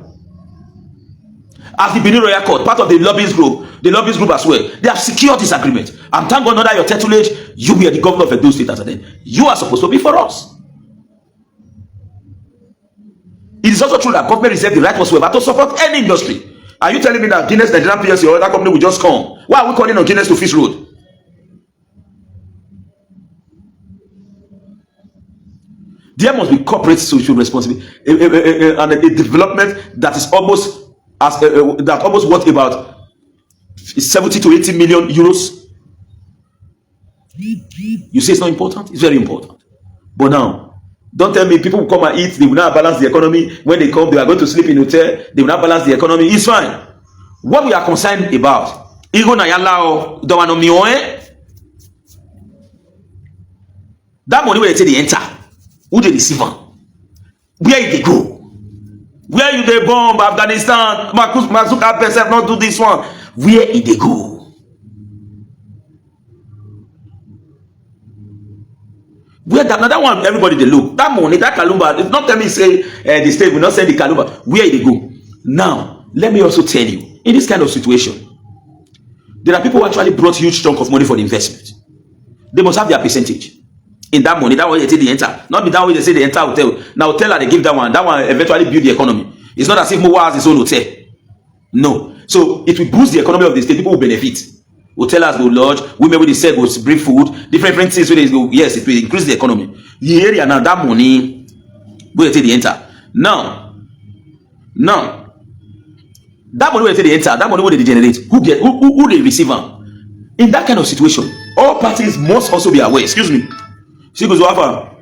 As the Benin Royal Court, part of the lobbyist group as well, they have secured this agreement. And thank God, under your tutelage, you were the governor of Edo State as then. You are supposed to be for us. It is also true that government reserves the right whatsoever to support any industry. Are you telling me that Guinness, Nigerian PLC, or other company will just come? Why are we calling on Guinness to Fish Road? There must be corporate social responsibility and a development that is almost as that almost worth about 70 to 80 million euros. You say it's not important? It's very important. But now, don't tell me people will come and eat, they will not balance the economy. When they come, they are going to sleep in hotel, they will not balance the economy. It's fine. What we are concerned about, Igo na yala don't want to that money where they enter, who they receive on? Where they go? Where you they bomb Afghanistan? Mazuka person not do this one. Where they go? Where that another one? Everybody they look that money, that Kalumba. It's not tell me say the state will not send the Kalumba. Where they go? Now let me also tell you, in this kind of situation, there are people who actually brought huge chunk of money for the investment. They must have their percentage in that money. That way they say they enter. Not be that way they say they enter hotel. Now hotel they give that one. That one eventually build the economy. It's not as if Mowaa has his own hotel. No. So it will boost the economy of the state. People will benefit. Hotels will lodge. Women will said will bring food. Different things. So they go, yes, it will increase the economy. The area now that money will take the enter. Now that money will take the enter. That money will they generate. Who they receive them? In that kind of situation, all parties must also be aware. Excuse me. She goes, Alpha.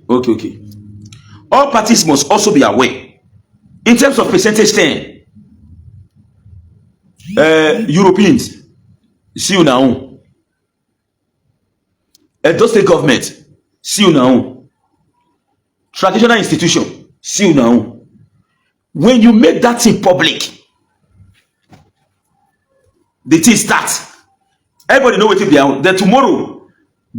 Okay. All parties must also be aware. In terms of percentage 10, Europeans, see you now. Edo state government, see you now. Traditional institution, see you now. When you make that thing public, the thing starts. Everybody know what it be. Then tomorrow,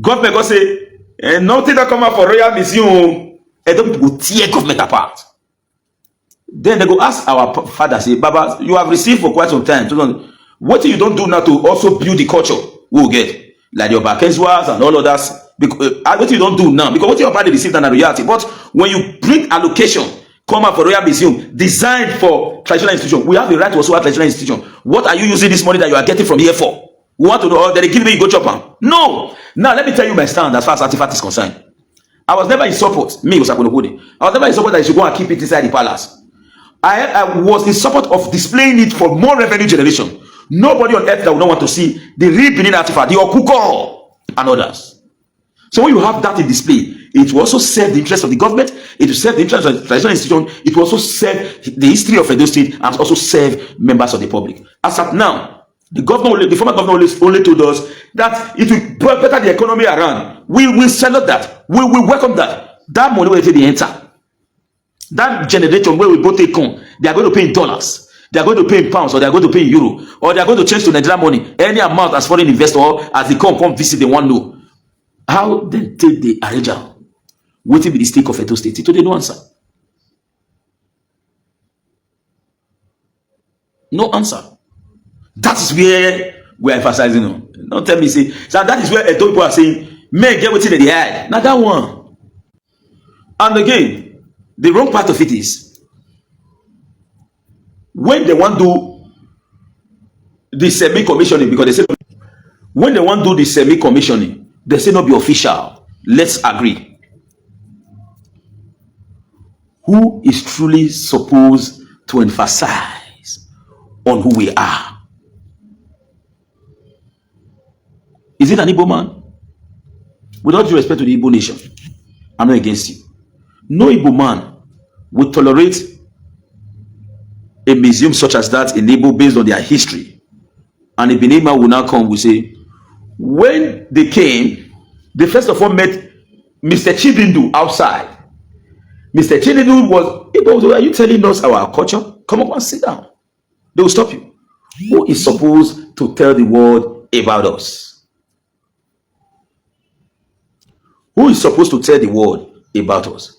government go say, nothing that come out for royal museum. And then people tear government apart. Then they go ask our father, say, Baba, you have received for quite some time. What you don't do now to also build the culture? We will get like your Bakenswas and all others. What you don't do now, because what you already received in a reality. But when you bring allocation, come out for royal museum designed for traditional institution, we have the right to also have traditional institution. What are you using this money that you are getting from here for? We want to know, that they give me, you go chop them. No. Now let me tell you my stand as far as artifact is concerned. I was never in support. Me, Osakunokode. I was never in support that you should go and keep it inside the palace. I was in support of displaying it for more revenue generation. Nobody on earth that would not want to see the real Benin artifact, the Okuko, and others. So when you have that in display, it will also serve the interest of the government, it will serve the interest of the traditional institution, it will also serve the history of Edo State, and also serve members of the public. As at now, the former governor only told us that it will better the economy around. We will celebrate that. We will welcome that. That money will take the enter. That generation where we both take on, they are going to pay in dollars, they are going to pay in pounds, or they are going to pay in euro, or they are going to change to Nigerian money. Any amount as foreign investor, or as they come visit, they want to know. How then take the arranger? What will be the stake of Edo State? They no answer. No answer. That is where we are emphasizing on. Don't tell me, say, so that is where Edo people are saying, men get what they had. Now that one. And again, the wrong part of it is when they want to do the semi-commissioning, because they say when they want to do the semi-commissioning, they say not be official. Let's agree. Who is truly supposed to emphasize on who we are? Is it an Igbo man? With all due respect to the Igbo nation, I'm not against you. No Igbo man would tolerate a museum such as that in Igbo based on their history. And a Benin man will now come, will say, when they came, they first of all met Mr. Chibindu outside. Mr. Chibindu was, Igbo, are you telling us our culture? Come up and sit down. They will stop you. Who is supposed to tell the world about us? Who is supposed to tell the world about us?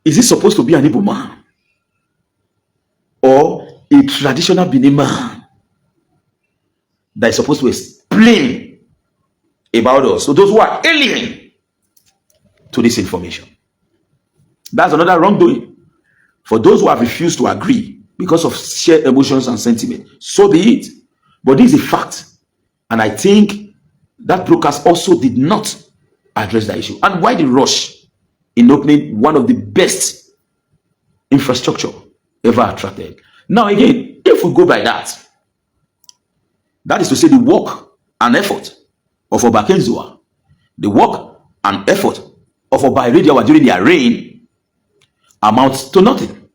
Is it supposed to be an Igbo man? Or a traditional Benin man that is supposed to explain about us to those who are alien to this information? That's another wrongdoing. For those who have refused to agree because of shared emotions and sentiment, so be it. But this is a fact. And I think that broadcast also did not address the issue. And why the rush? in opening one of the best infrastructure ever attracted. Now, again, if we go by that, that is to say, the work and effort of Obakenzua, the work and effort of Oba Irediawa during their reign amounts to nothing.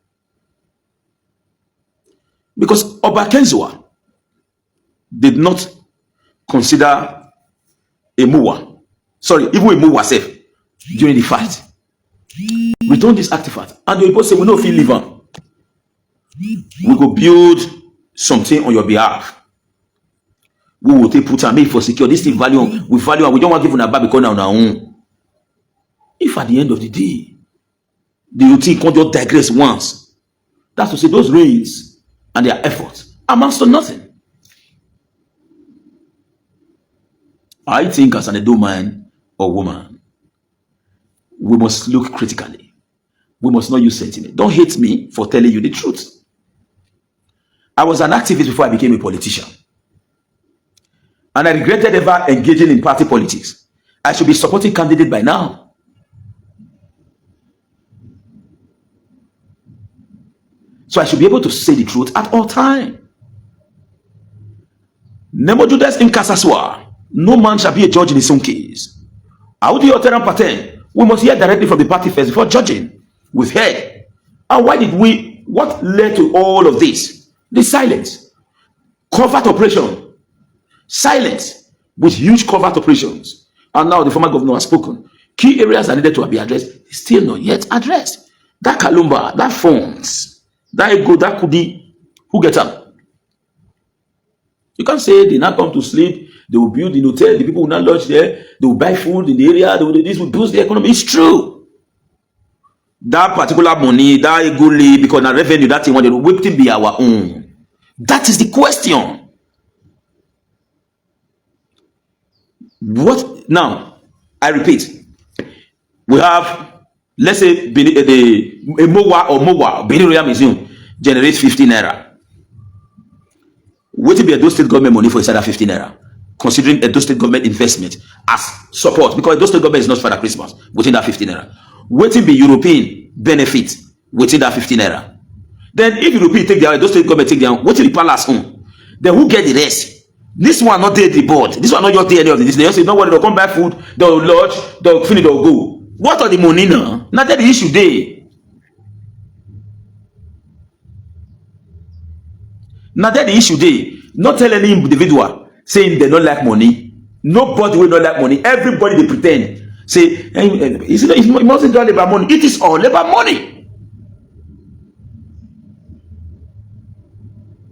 Because Obakenzua did not consider a Mowaa, sorry, even a Mowaa safe during the fight. Return this artifact. And the people say, we know if you live on, we go build something on your behalf. We will take put and make for secure. This thing value, we value, and we don't want to give on a back because now on our own. If at the end of the day, the routine can't just digress once, that's to say those reigns and their efforts amounts to nothing. I think as an Edo man or woman, we must look critically. We must not use sentiment. Don't hate me for telling you the truth. I was an activist before I became a politician. And I regretted ever engaging in party politics. I should be supporting candidate by now. So I should be able to say the truth at all time. Nemo Judas in Kasaswa, no man shall be a judge in his own case. Audi Oteran Paten, we must hear directly from the party first before judging. We've heard. And what led to all of this? The silence. Covert operation. Silence with huge covert operations. And now the former governor has spoken. Key areas that needed to be addressed, still not yet addressed. That Kalumba, that funds, that ego, that Kudi, who gets up? You can't say they now come to sleep, they will build in hotel, the people will not lodge there, they will buy food in the area, this will boost the economy. It's true. That particular money, that ego, because the revenue, that thing, when they will be our own. That is the question. What now? I repeat, we have, let's say, a Mowaa or Mowaa, Benin Royal Museum generates 15 naira. What will be a Edo State government money for inside that 15 naira? Considering Edo State government investment as support, because Edo State government is not for the Christmas within that 15 naira. What will be European benefit within that 15 naira? Then if European take their Edo State government take their, what will the palace own? Then who get the rest? This one not take the board. This one not just take any of this. They just say, no worry, they'll come buy food, they'll lodge, they'll finish, they'll go. What are the money now? Not that the issue there. Not that the issue there. Not tell any individual saying they don't like money. Nobody will not like money. Everybody they pretend. Say, it mustn't do labor money. It is all labor money.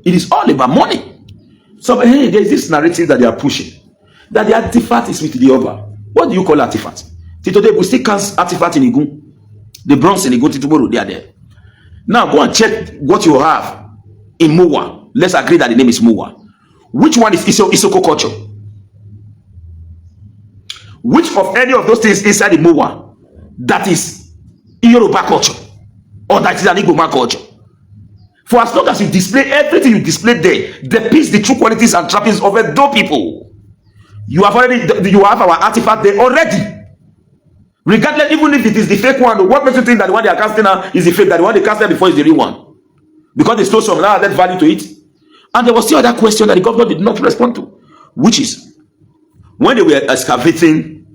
It is all labor money. So hey, there's this narrative that they are pushing, that the artifact is with the Oba. What do you call artifact? Till today, we still can't artifact in Igun. The bronze in Igun, tomorrow they are there. Now go and check what you have in Mowaa. Let's agree that the name is Mowaa. Which one is Isoko culture? Which of any of those things inside the Mowaa that is Yoruba culture or that is an Igbo culture? For as long as you display everything you display there, depicts the true qualities and trappings of Edo people. You have our artifact there already. Regardless, even if it is the fake one, what makes you think that the one they are casting now is the fake, that the one they casted before is the real one? Because they stole some now added value to it. And there was still other question that the governor did not respond to, which is when they were excavating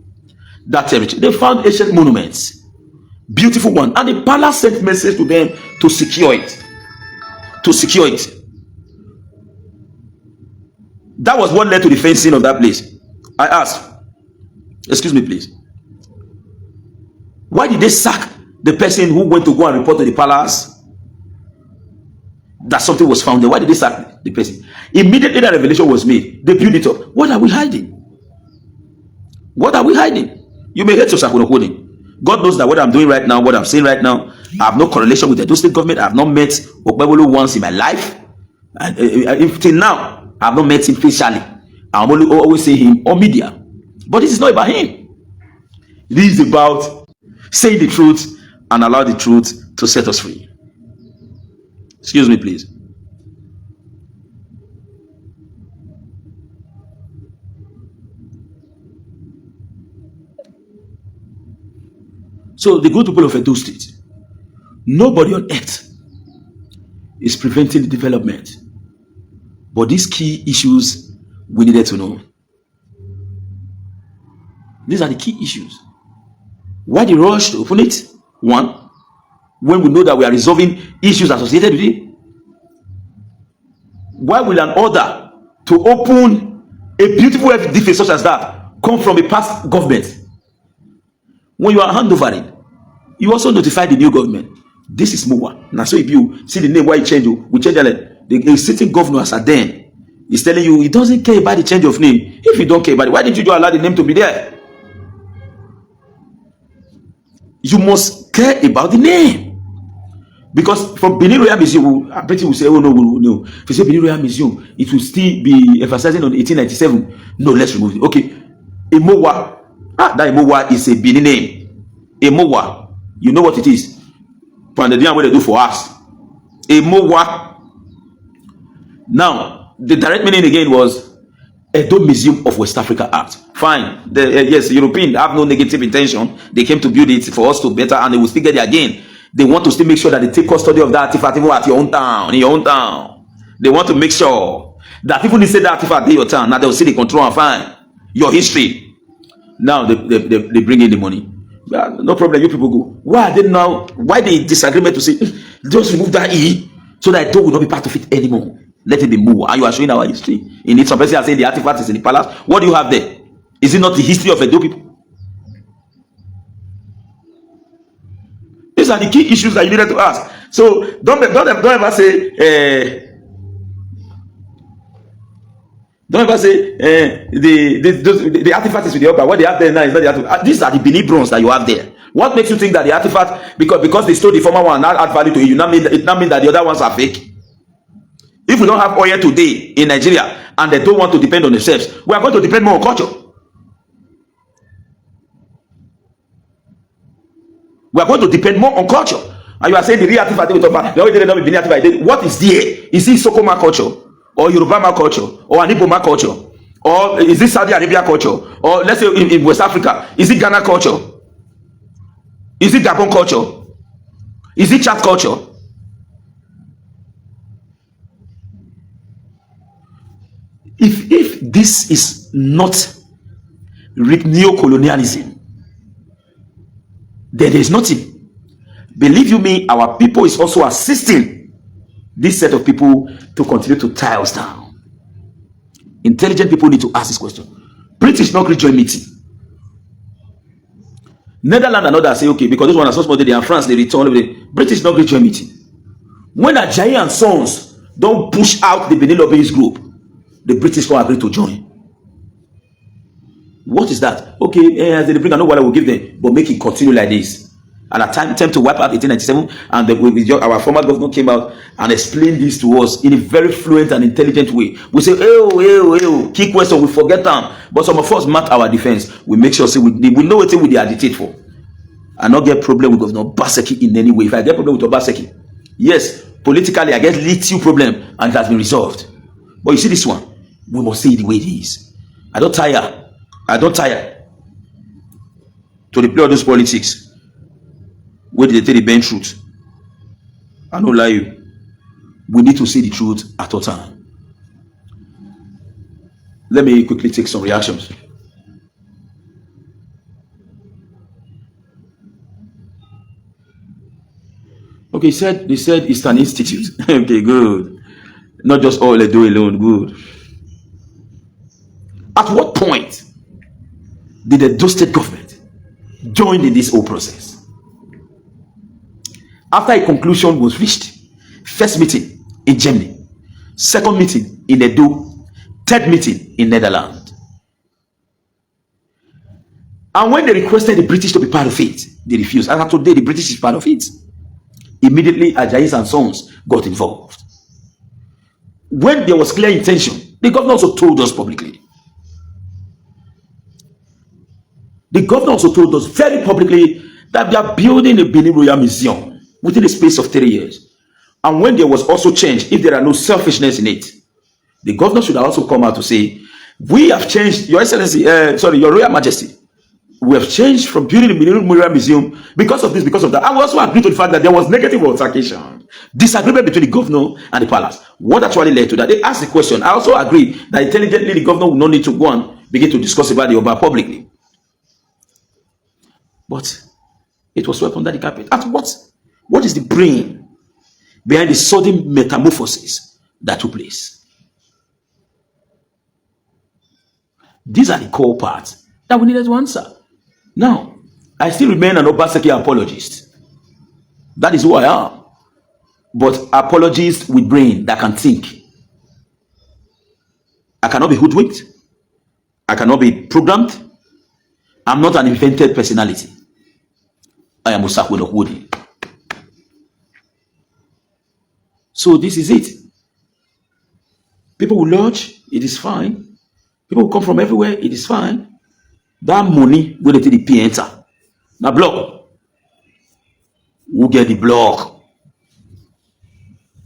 that territory, they found ancient monuments, beautiful one, and the palace sent message to them to secure it. To secure it. That was what led to the fencing of that place. I asked, excuse me, please. Why did they sack the person who went to go and report to the palace that something was found there? Why did they sack the person? Immediately that revelation was made, they built it up. What are we hiding? What are we hiding? You may hate yourself. God knows that what I'm doing right now, what I'm saying right now, I have no correlation with the Edo State government. I have not met Okpebolo once in my life. And if till now, I have not met him facially. I'm only always saying him on media. But this is not about him. This is about saying the truth and allow the truth to set us free. Excuse me, please. So the good people of Edo State, nobody on earth is preventing the development. But these key issues we needed to know. These are the key issues. Why the rush to open it? One, when we know that we are resolving issues associated with it. Why will an order to open a beautiful edifice such as that come from a past government? When you are handovering, you also notify the new government. This is Mowaa. Now, so if you see the name, why you change, we change the sitting governor as a then is telling you he doesn't care about the change of name. If you don't care about it, why did you allow the name to be there? You must care about the name. Because from Benin Royal Museum, I bet you will say, oh no. If you say Benin Royal Museum, it will still be emphasizing on 1897. No, let's remove it. Okay. Mowaa. That Mowaa is a Benin name. Mowaa. You know what it is. From the day what they do for us. Mowaa. Now, the direct meaning again was Edo Museum of West Africa Art. Fine. Yes, Europeans have no negative intention. They came to build it for us to better, and they will still get it again. They want to still make sure that they take custody of that artifact even at your own town, in your own town. They want to make sure that people need to say that artifact in your town. Now they will see the control and fine your history. Now they bring in the money. No problem, you people go. Why the disagreement to say just remove that E so that Edo will not be part of it anymore? Let it be moved. And you are showing our history. In it, some person are saying the artifact is in the palace. What do you have there? Is it not the history of Edo people? These are the key issues that you needed to ask. So don't ever say the artifact is with the upper. What they have there now is not the artifact. These are the Benin bronze that you have there. What makes you think that the artifact, because they stole the former one and now add value to it, it not mean that the other ones are fake? If we don't have oil today in Nigeria and they don't want to depend on themselves, we are going to depend more on culture. We are going to depend more on culture. And you are saying the real artifact we talk about, the only thing that we artifact. What is there? Is it Sokoma culture, or Yoruba culture, or an Igbo culture, or is it Saudi Arabia culture, or let's say in West Africa, is it Ghana culture? Is it Gabon culture? Is it Chad culture? If this is not neo-colonialism, then there is nothing. Believe you me, our people is also assisting this set of people to continue to tie us down. Intelligent people need to ask this question. British not join meeting. Netherlands and others say, okay, because this one is so small, they are France, they return. British not join meeting. When Ajayi and Sons don't push out the Benin Lobbyist group, the British don't agree to join. What is that? Okay, as they bring, I know what I will give them, but make it continue like this. And at time to wipe out 1897, and our former governor came out and explained this to us in a very fluent and intelligent way. We say, key question, we forget them. But some of us mark our defense. We make sure say we know what we agitate for. And not get problem with Governor Obaseki in any way. If I get problem with Obaseki, yes, politically I get little problem and it has been resolved. But you see this one, we must see it the way it is. I don't tire to the play of those politics. Where did they tell the bench truth? I don't lie you. We need to see the truth at all time. Let me quickly take some reactions. Okay, they said it's an institute. Okay, good. Not just all they do alone. Good. At what point did the Edo State government join in this whole process? After a conclusion was reached, first meeting in Germany, second meeting in Edo, third meeting in Netherlands. And when they requested the British to be part of it, they refused. And today the British is part of it. Immediately Ajayi and Sons got involved. When there was clear intention, the governor also told us publicly. The governor also told us very publicly that they are building a Benin Royal Museum within the space of 3 years. And when there was also change, if there are no selfishness in it, the governor should also come out to say, we have changed, Your Excellency, Your Royal Majesty, We have changed from building the Memorial Museum because of this, because of that. I will also agree to the fact that there was negative altercation, disagreement between the governor and the palace. What actually led to that? They asked the question. I also agree that intelligently the governor will not need to go and begin to discuss about the Oba publicly. But it was swept under the carpet. At what is the brain behind the sudden metamorphosis that took place? These are the core parts that we needed to answer. Now, I still remain an Obaseki apologist. That is who I am. But apologist with brain that can think. I cannot be hoodwinked. I cannot be programmed. I'm not an invented personality. I am Usakweno Wodi. So this is it. People will lodge, it is fine. People will come from everywhere, it is fine. That money will take the P enter. Now block. Who get the block?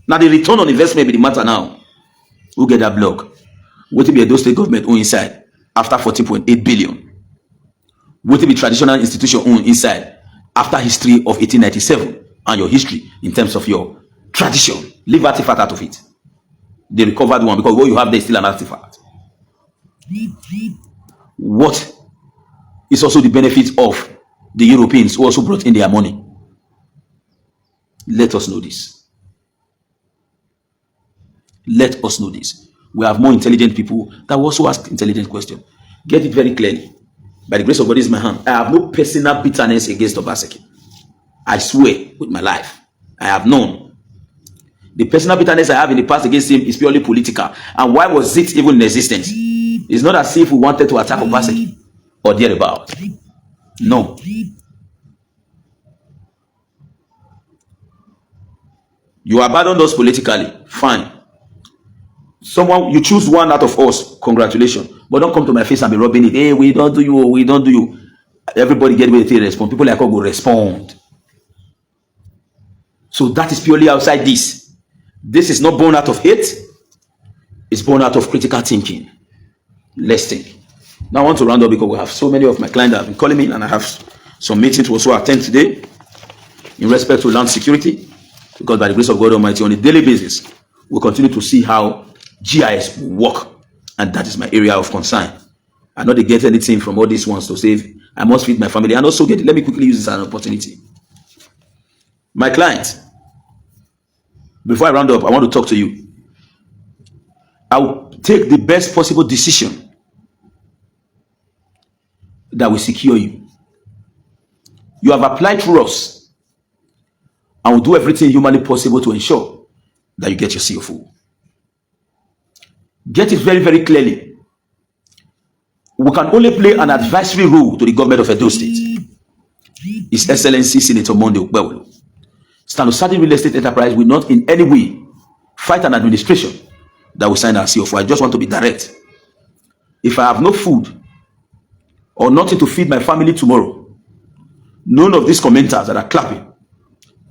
Now the return on investment be the matter now. Who get that block? What will be a those state government own inside after 14.8 billion? What will be traditional institution own inside after history of 1897 and your history in terms of your tradition? Leave artifact out of it. The recovered one, because what you have there is still an artifact. What is also the benefit of the Europeans who also brought in their money? Let us know this. Let us know this. We have more intelligent people that will also ask intelligent questions. Get it very clearly. By the grace of God, this is my hand. I have no personal bitterness against Obaseki. I swear with my life. I have none. The personal bitterness I have in the past against him is purely political. And why was it even in existence? It's not as if we wanted to attack Obaseki or thereabout. No. You abandon us politically. Fine. Someone, you choose one out of us. Congratulations. But don't come to my face and be rubbing it. Hey, we don't do you. We don't do you. Everybody get ready to respond. People like us will respond. So that is purely outside this. This is not born out of hate. It's born out of critical thinking. Let's think. Now I want to round up because we have so many of my clients that have been calling me, and I have some meetings to also attend today in respect to land security. Because by the grace of God Almighty, on a daily basis, we'll continue to see how GIS will work. And that is my area of concern. I know they get anything from all these ones to save. I must feed my family and also let me quickly use this as an opportunity. My client, before I round up, I want to talk to you. I will take the best possible decision that will secure you. You have applied through us. I will do everything humanly possible to ensure that you get your CFO. Get it very, very clearly. We can only play an advisory role to the government of Edo State. His Excellency Senator Monday Okpebholo. Stanley Real Estate Enterprise will not in any way fight an administration that will sign our CFO. I just want to be direct. If I have no food or nothing to feed my family tomorrow, none of these commenters that are clapping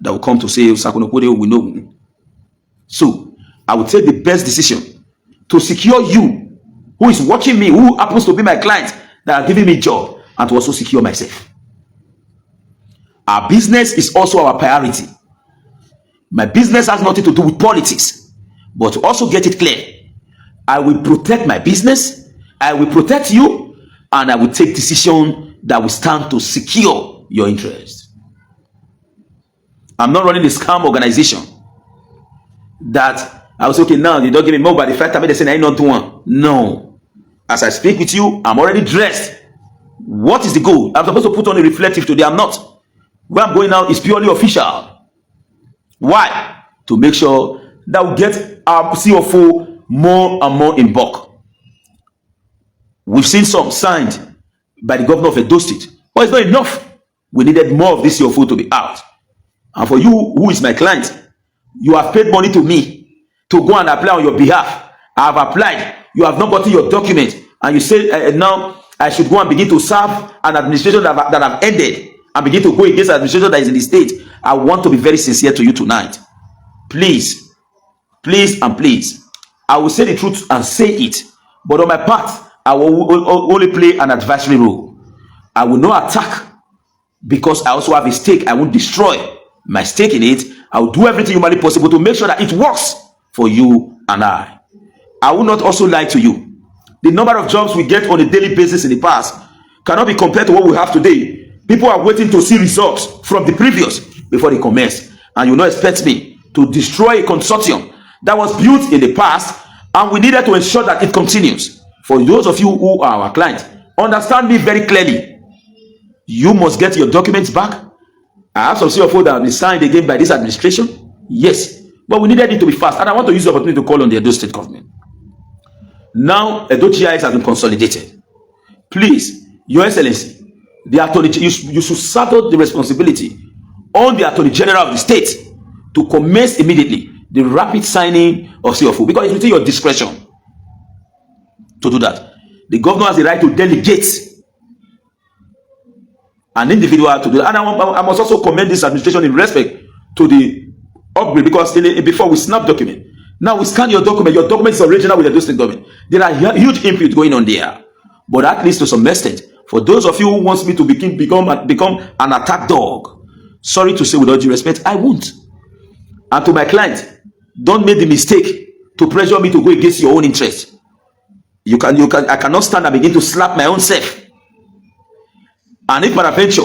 that will come to say Sakunokode we know. So I will take the best decision to secure you, who is watching me, who happens to be my client, that are giving me a job, and to also secure myself. Our business is also our priority. My business has nothing to do with politics, but to also get it clear, I will protect my business, I will protect you, and I will take decisions that will stand to secure your interest. I'm not running a scam organization that I was okay now. You don't give me more, but the fact that they say I not one. No. As I speak with you, I'm already dressed. What is the goal? I'm supposed to put on a reflective today. I'm not. Where I'm going now is purely official. Why? To make sure that we get our CFO more and more in bulk. We've seen some signed by the governor of Edo State, but it's not enough. We needed more of this CFO to be out. And for you, who is my client, you have paid money to me to go and apply on your behalf. I have applied. You have not gotten your document. And you say now I should go and begin to serve an administration that have ended and begin to go against an administration that is in the state. I want to be very sincere to you tonight. Please, please and please. I will say the truth and say it. But on my part, I will only play an advisory role. I will not attack because I also have a stake. I won't destroy my stake in it. I will do everything humanly possible to make sure that it works for you and I. I will not also lie to you. The number of jobs we get on a daily basis in the past cannot be compared to what we have today. People are waiting to see results from the previous before they commence. And you not expect me to destroy a consortium that was built in the past, and we needed to ensure that it continues. For those of you who are our clients, understand me very clearly. You must get your documents back. I have some CFO that will be signed again by this administration. Yes. But we needed it to be fast. And I want to use the opportunity to call on the Edo State government. Now, Edo GIS has been consolidated. Please, Your Excellency, the Attorney, you should saddle the responsibility on the Attorney General of the state to commence immediately the rapid signing of CFO, because it's within your discretion to do that. The governor has the right to delegate an individual to do that. And I must also commend this administration in respect to the upgrade, because before we snap document, now we scan your document. Your document is original with the district government. There are huge inputs going on there, but at least to some extent, for those of you who wants me to become an attack dog, sorry to say, with all due respect, I won't. And to my client, don't make the mistake to pressure me to go against your own interest. I cannot stand and begin to slap my own self. And if peradventure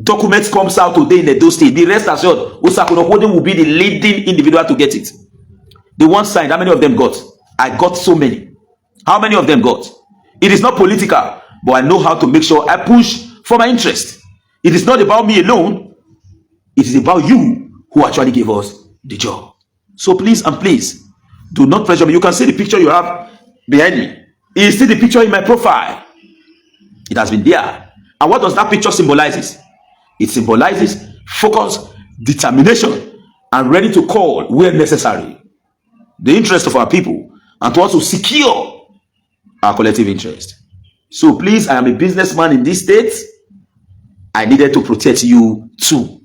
documents comes out today in Edo State, be rest assured, Osakunohode will be the leading individual to get it. The one signed, how many of them got? I got so many. How many of them got? It is not political, but I know how to make sure I push for my interest. It is not about me alone. It is about you who actually gave us the job. So please and please, do not pressure me. You can see the picture you have behind me. It is still the picture in my profile. It has been there. And what does that picture symbolize? It symbolizes focus, determination, and ready to call where necessary the interest of our people, and to also secure our collective interest. So please, I am a businessman in this state. I needed to protect you too.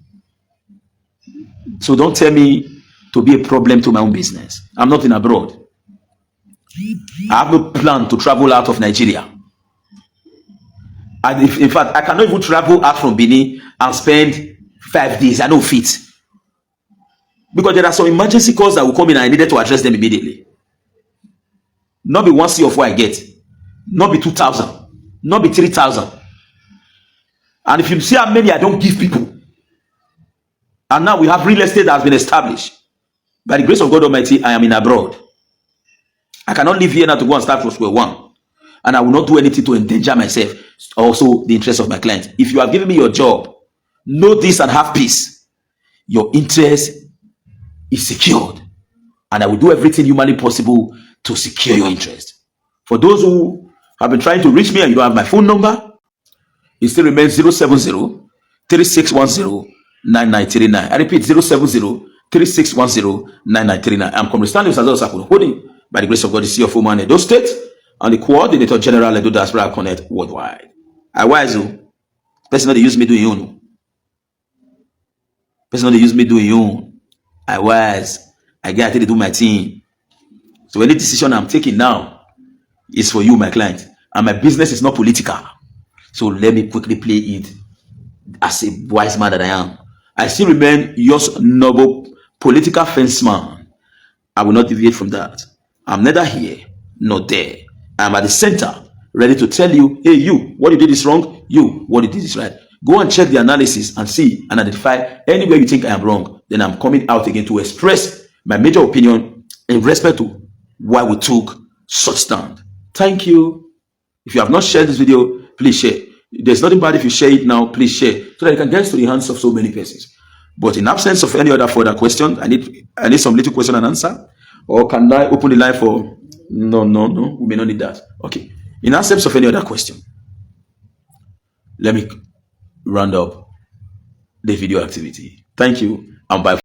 So don't tell me to be a problem to my own business. I'm not in abroad. I have no plan to travel out of Nigeria. And in fact, I cannot even travel out from Benin and spend 5 days. I don't fit. Because there are some emergency calls that will come in and I needed to address them immediately. Not be 1 C of what I get. Not be 2,000. Not be 3,000. And if you see how many I don't give people. And now we have real estate that has been established. By the grace of God Almighty, I am in abroad. I cannot live here now to go and start from square one. And I will not do anything to endanger myself. Also, the interest of my client. If you have given me your job, know this and have peace. Your interest is secured. And I will do everything humanly possible to secure your interest. For those who have been trying to reach me and you don't have my phone number, it still remains 070-3610-9939. I repeat, 070-3610-9939. I'm Comrade Stanley holding by the grace of God, the CFO man Edo State, and the Coordinator General Edo Diaspora Connect worldwide. I wise you. Person not use me doing you. Person not use me doing you. I wise. I get to do my thing. So any decision I'm taking now is for you, my client. And my business is not political. So let me quickly play it as a wise man that I am. I still remain your noble political fenceman. I will not deviate from that. I'm neither here nor there. I'm at the center, ready to tell you, hey, you, what you did is wrong. You, what you did is right. Go and check the analysis and see and identify anywhere you think I am wrong. Then I'm coming out again to express my major opinion in respect to why we took such stand. Thank you. If you have not shared this video, please share. There's nothing bad if you share it now. Please share so that it can get to the hands of so many persons. But in absence of any other further question, I need some little question and answer. Or can I open the line for? No. We may not need that. Okay. In absence of any other question, let me round up the video activity. Thank you and bye.